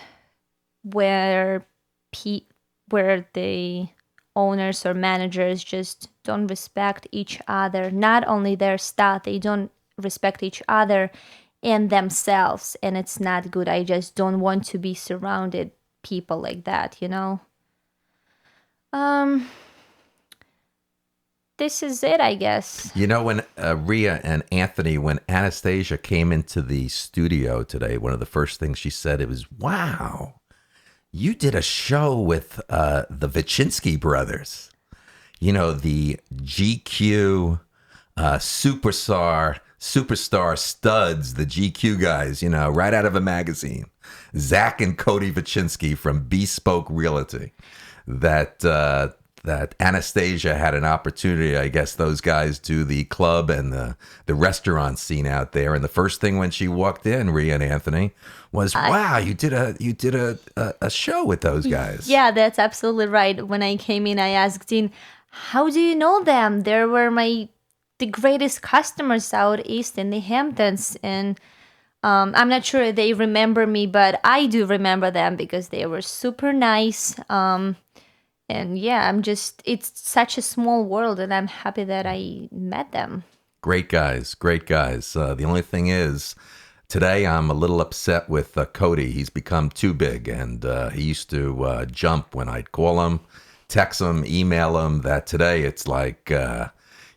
where the owners or managers just don't respect each other. Not only their staff, they don't respect each other and themselves, and it's not good. I just don't want to be surrounded people like that, This is it, I guess. When Ria and Anthony, when Anastasia came into the studio today, one of the first things she said, it was, wow, you did a show with the Vichinsky brothers. The GQ superstar studs, the GQ guys, right out of a magazine. Zach and Cody Vichinsky from Bespoke Realty. That Anastasia had an opportunity. I guess those guys do the club and the restaurant scene out there. And the first thing when she walked in, Ria and Anthony, was, wow, you did a show with those guys. Yeah, that's absolutely right. When I came in, I asked Dean, how do you know them? They were the greatest customers out east in the Hamptons. And I'm not sure they remember me, but I do remember them because they were super nice. And yeah, it's such a small world, and I'm happy that I met them. Great guys, great guys. The only thing is, today I'm a little upset with Cody. He's become too big, and he used to jump when I'd call him, text him, email him. That today it's like,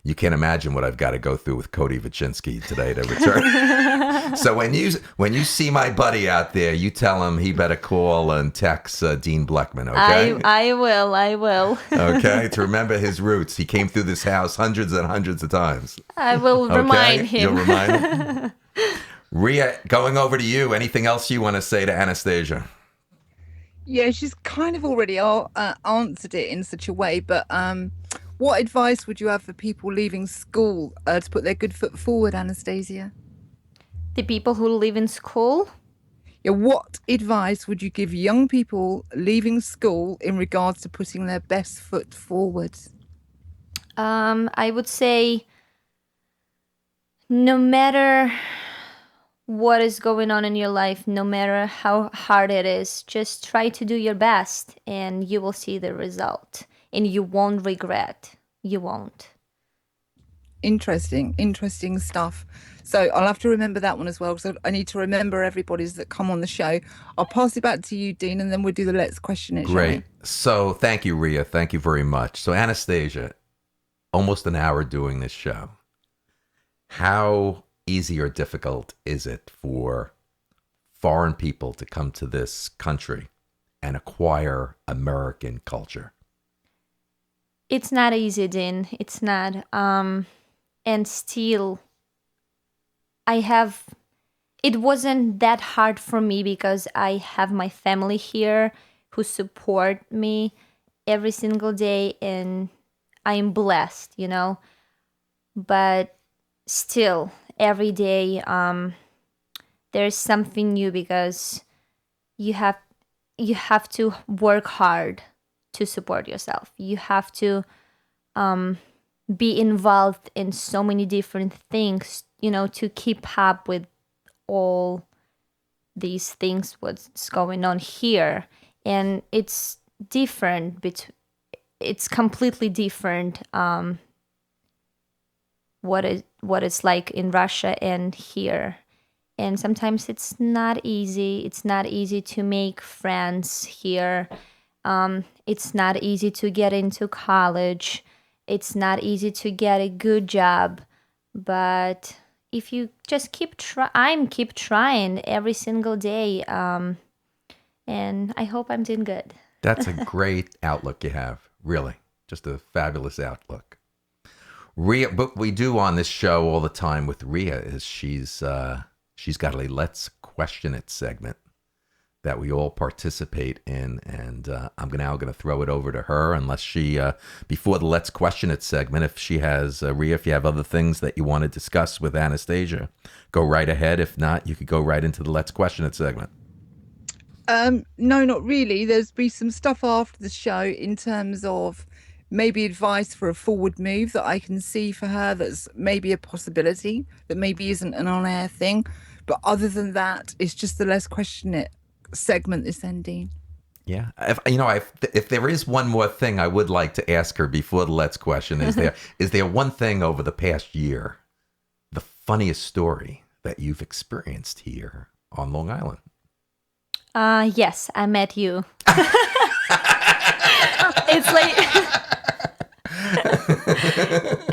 you can't imagine what I've got to go through with Cody Vichinsky today to return. So when you see my buddy out there, you tell him he better call and text Dean Blechman, okay? I will. Okay, to remember his roots. He came through this house hundreds and hundreds of times. I will remind him. You'll remind him? Ria, going over to you. Anything else you want to say to Anastasia? Yeah, she's kind of already answered it in such a way, but what advice would you have for people leaving school to put their good foot forward, Anastasia? The people who live in school? Yeah, what advice would you give young people leaving school in regards to putting their best foot forward? I would say no matter what is going on in your life, no matter how hard it is, just try to do your best and you will see the result. And you won't regret. You won't. Interesting stuff. So I'll have to remember that one as well, because I need to remember everybody's that come on the show. I'll pass it back to you, Dean, and then we'll do the Let's Question It. Great. So thank you, Ria. Thank you very much. So Anastasia, almost an hour doing this show. How easy or difficult is it for foreign people to come to this country and acquire American culture? It's not easy, Dean. It's not. And still, it wasn't that hard for me because I have my family here who support me every single day, and I'm blessed, But still, every day, there's something new because you have to work hard to support yourself. You have to be involved in so many different things, to keep up with all these things what's going on here, and it's different. It's completely different. What it's like in Russia and here, and sometimes it's not easy. It's not easy to make friends here. It's not easy to get into college. It's not easy to get a good job. But if you just keep trying every single day, and I hope I'm doing good. That's a great outlook you have, really. Just a fabulous outlook. Ria, what we do on this show all the time with Ria is she's got a Let's Question It segment that we all participate in, and I'm now going to throw it over to her, unless she, before the Let's Question It segment, if she has, Ria, if you have other things that you want to discuss with Anastasia, go right ahead. If not, you could go right into the Let's Question It segment. No, not really. There's be some stuff after the show in terms of maybe advice for a forward move that I can see for her that's maybe a possibility, that maybe isn't an on-air thing. But other than that, it's just the Let's Question It segment this ending. Yeah. If there is one more thing I would like to ask her before the Let's Question, is there one thing over the past year, the funniest story that you've experienced here on Long Island? Yes, I met you. It's like,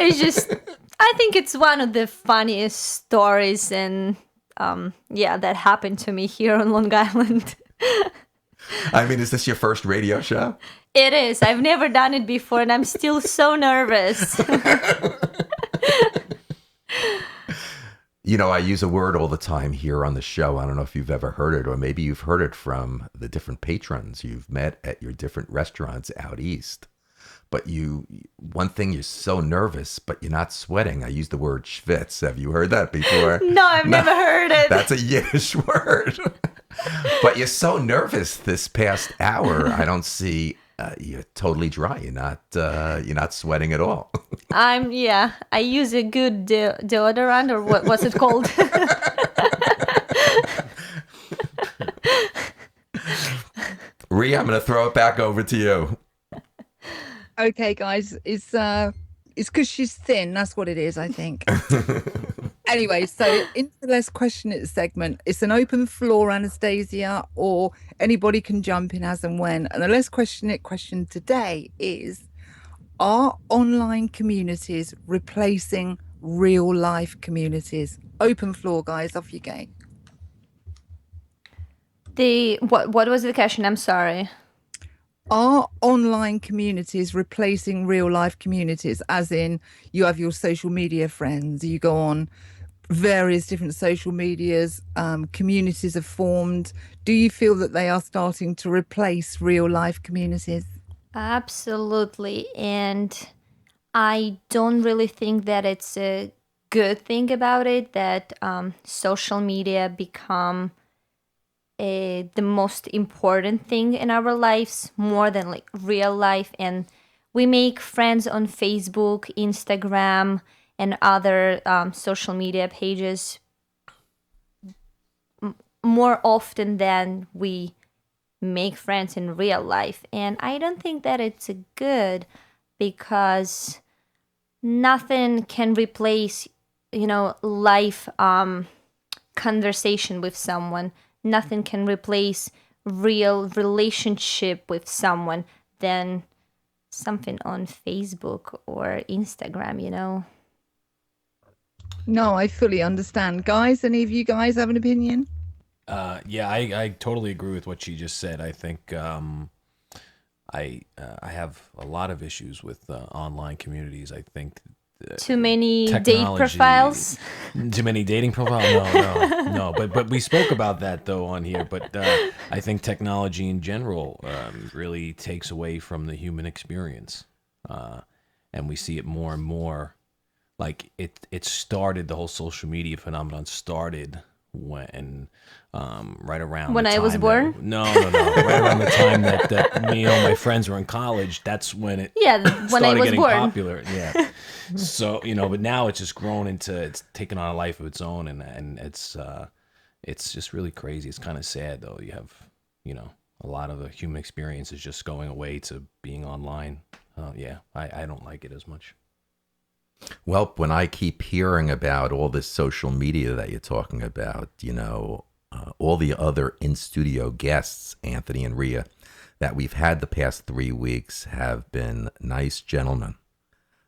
it's just, I think it's one of the funniest stories, and that happened to me here on Long Island. I mean, is this your first radio show? It is. I've never done it before, and I'm still so nervous. I use a word all the time here on the show. I don't know if you've ever heard it, or maybe you've heard it from the different patrons you've met at your different restaurants out east. But one thing, you're so nervous, but you're not sweating. I use the word schwitz. Have you heard that before? No, I've never heard it. That's a Yiddish word. But you're so nervous this past hour. I don't see, you're totally dry. You're not sweating at all. I use a good deodorant, or what's it called? Rhea, I'm going to throw it back over to you. Okay, guys, it's because she's thin. That's what it is, I think. Anyway, so into the Let's Question It segment. It's an open floor, Anastasia, or anybody can jump in as and when. And the Let's Question It question today is, are online communities replacing real life communities? Open floor, guys, off you go. What was the question? I'm sorry. Are online communities replacing real life communities? As in, you have your social media friends, you go on various different social medias, communities are formed. Do you feel that they are starting to replace real life communities? Absolutely. And I don't really think that it's a good thing about it, that social media become the most important thing in our lives, more than like real life. And we make friends on Facebook, Instagram, and other social media pages more often than we make friends in real life. And I don't think that it's good, because nothing can replace, life conversation with someone. Nothing can replace real relationship with someone than something on Facebook or Instagram, No, I fully understand. Guys, any of you guys have an opinion? I totally agree with what she just said. I think I have a lot of issues with online communities. I think too many date profiles. Too many dating profiles? No. But we spoke about that though on here. But I think technology in general really takes away from the human experience, and we see it more and more. Like it started, the whole social media phenomenon started when right around when the I time was born. No, right around the time that me and all my friends were in college. That's when it when I was getting born. popular. Yeah. So but now it's just grown into, it's taken on a life of its own, and it's it's just really crazy. It's kind of sad, though. You have, a lot of the human experience is just going away to being online. Yeah, I don't like it as much. Well, when I keep hearing about all this social media that you're talking about, all the other in-studio guests, Anthony and Rhea, that we've had the past 3 weeks have been nice gentlemen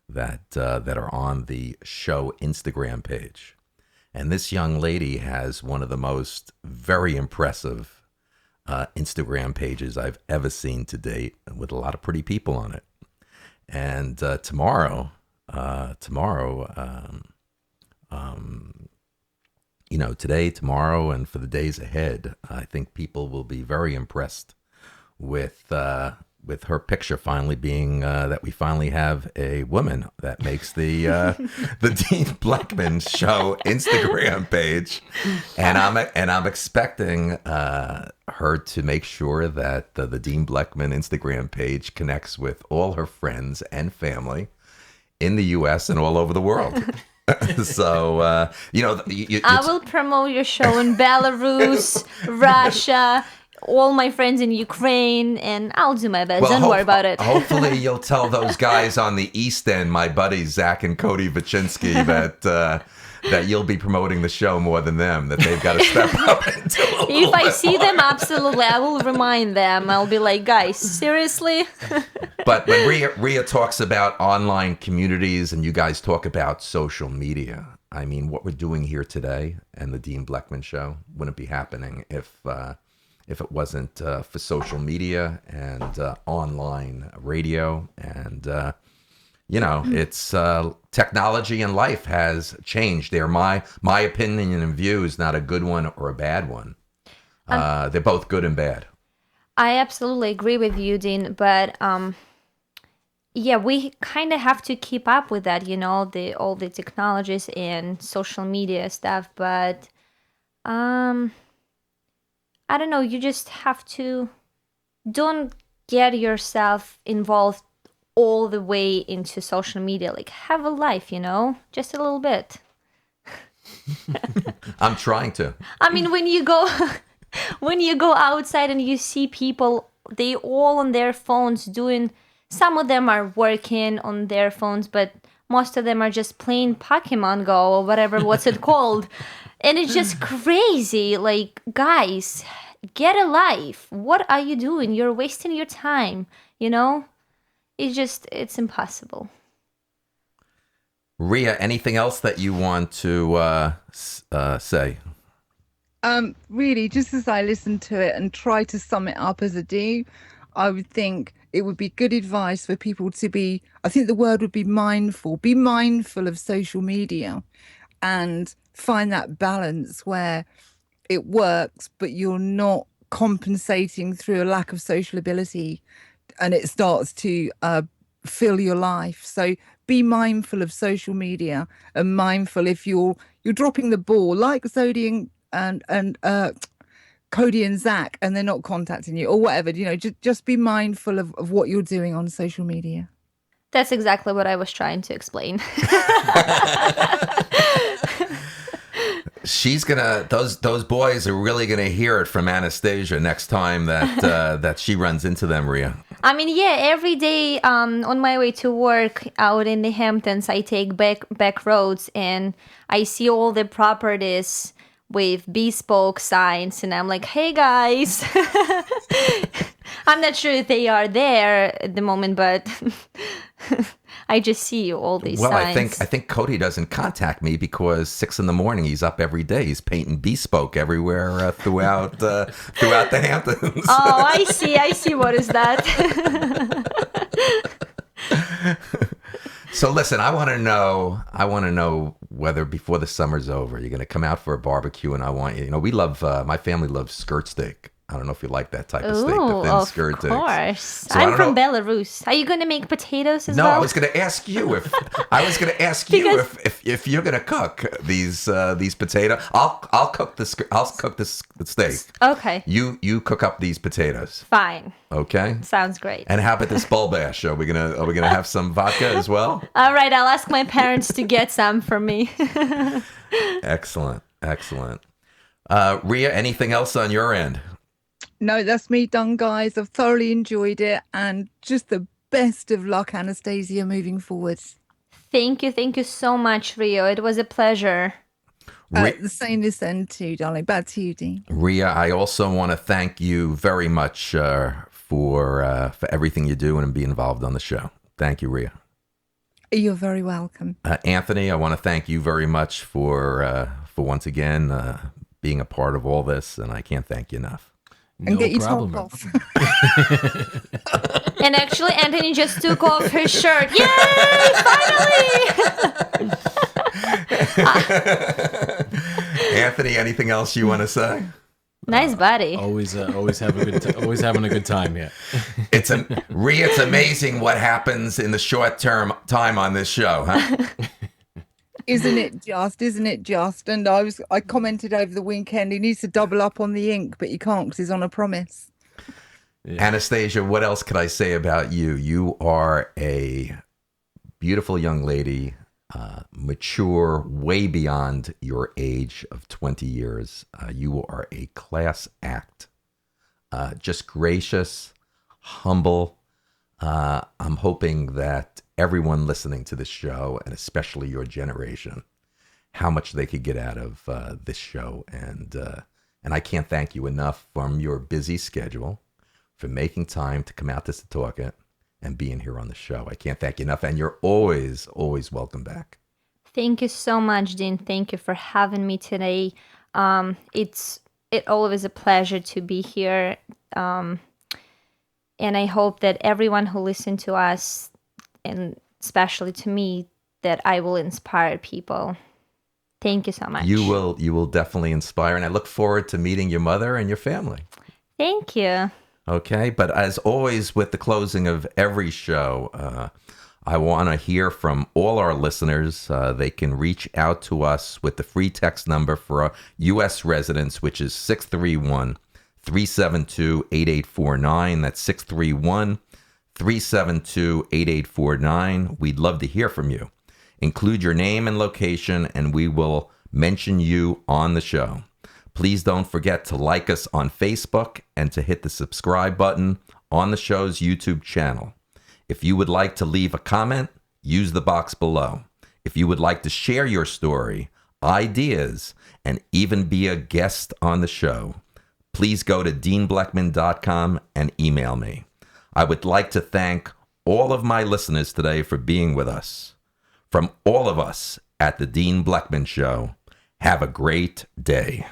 that are on the show Instagram page. And this young lady has one of the most very impressive Instagram pages I've ever seen to date, with a lot of pretty people on it. And tomorrow, today, tomorrow, and for the days ahead, I think people will be very impressed with her picture finally being that we finally have a woman that makes the Dean Blechman Show Instagram page, and I'm expecting her to make sure that the Dean Blechman Instagram page connects with all her friends and family in the U.S. and all over the world. So, I will promote your show in Belarus, Russia, all my friends in Ukraine, and I'll do my best. Don't worry about it. Hopefully you'll tell those guys on the East End, my buddies Zach and Cody Vichinsky, that you'll be promoting the show more than them, that they've got to step up and do a little If I bit see more. them, absolutely, I will remind them. I'll be like, guys, seriously? But when Rhea talks about online communities and you guys talk about social media, I mean, what we're doing here today and the Dean Blechman Show wouldn't be happening if it wasn't for social media and online radio. And, it's technology and life has changed. They're my opinion and view is not a good one or a bad one. They're both good and bad. I absolutely agree with you, Dean, but yeah, we kind of have to keep up with that, all the technologies and social media stuff, but I don't know, you just have to don't get yourself involved all the way into social media. Like, have a life, just a little bit. I'm trying to. I mean, when you go outside and you see people, they all on their phones doing, some of them are working on their phones, but most of them are just playing Pokemon Go or what's it called? And it's just crazy. Like, guys, get a life. What are you doing? You're wasting your time, It's impossible. Rhea, anything else that you want to say? Really, just as I listen to it and try to sum it up as I do, I would think it would be good advice for people to be, I think the word would be mindful. Be mindful of social media and find that balance where it works, but you're not compensating through a lack of social ability and it starts to fill your life. So be mindful of social media and mindful if you're dropping the ball like Zodi and Cody and Zach and they're not contacting you or whatever, just be mindful of what you're doing on social media. That's exactly what I was trying to explain. She's gonna; those boys are really gonna hear it from Anastasia next time that she runs into them, Rhea. I mean, yeah, every day on my way to work out in the Hamptons, I take back roads and I see all the properties with bespoke signs, and I'm like, hey guys. I'm not sure if they are there at the moment, but I just see all these signs. I think Cody doesn't contact me because 6 a.m. he's up every day. He's painting bespoke everywhere throughout the Hamptons. Oh, I see. What is that? So listen, I want to know whether before the summer's over, you're going to come out for a barbecue, and I want you. We love my family loves skirt steak. I don't know if you like that type of steak, the thin skirt steak. Of course. So I'm from Belarus. Are you going to make potatoes as well? No, I was going to ask you if if you're going to cook these potatoes. I'll cook the steak. Okay. You cook up these potatoes. Fine. Okay. Sounds great. And how about this bull bash? Are we gonna have some vodka as well? All right, I'll ask my parents to get some for me. Excellent. Ria, anything else on your end? No, that's me done, guys. I've thoroughly enjoyed it, and just the best of luck, Anastasia, moving forward. Thank you so much, Rio. It was a pleasure. The same this end too, darling. Back to you, Dean. Ria, I also want to thank you very much for everything you do and being involved on the show. Thank you, Ria. You're very welcome. Anthony, I want to thank you very much for once again being a part of all this, and I can't thank you enough. And No get your problem. top off. And actually, Anthony just took off his shirt. Yay! Finally! Anthony, anything else you want to say? Nice body. Always having a good time. Yeah. Ria, it's amazing what happens in the short term time on this show, huh? Isn't it just? And I commented over the weekend, he needs to double up on the ink, but he can't because he's on a promise. Yeah. Anastasia, what else could I say about you? You are a beautiful young lady, mature, way beyond your age of 20 years. You are a class act, just gracious, humble. I'm hoping that everyone listening to this show, and especially your generation, how much they could get out of this show. And I can't thank you enough from your busy schedule for making time to come out to Setauket and being here on the show. I can't thank you enough. And you're always, always welcome back. Thank you so much, Dean. Thank you for having me today. It's always a pleasure to be here. And I hope that everyone who listened to us, and especially to me, that I will inspire people. Thank you so much. You will definitely inspire, and I look forward to meeting your mother and your family. Thank you. Okay, but as always with the closing of every show, I want to hear from all our listeners. They can reach out to us with the free text number for our U.S. residents, which is 631-372-8849. That's 631-372-8849. We'd love to hear from you. Include your name and location, and we will mention you on the show. Please don't forget to like us on Facebook and to hit the subscribe button on the show's YouTube channel. If you would like to leave a comment, use the box below. If you would like to share your story, ideas, and even be a guest on the show, please go to deanblechman.com and email me. I would like to thank all of my listeners today for being with us. From all of us at the Dean Blechman Show, have a great day.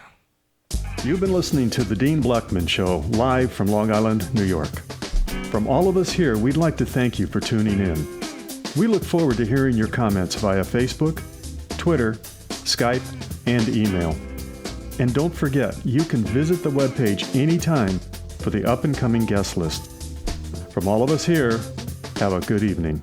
You've been listening to The Dean Blechman Show, live from Long Island, New York. From all of us here, we'd like to thank you for tuning in. We look forward to hearing your comments via Facebook, Twitter, Skype, and email. And don't forget, you can visit the webpage anytime for the up-and-coming guest list. From all of us here, have a good evening.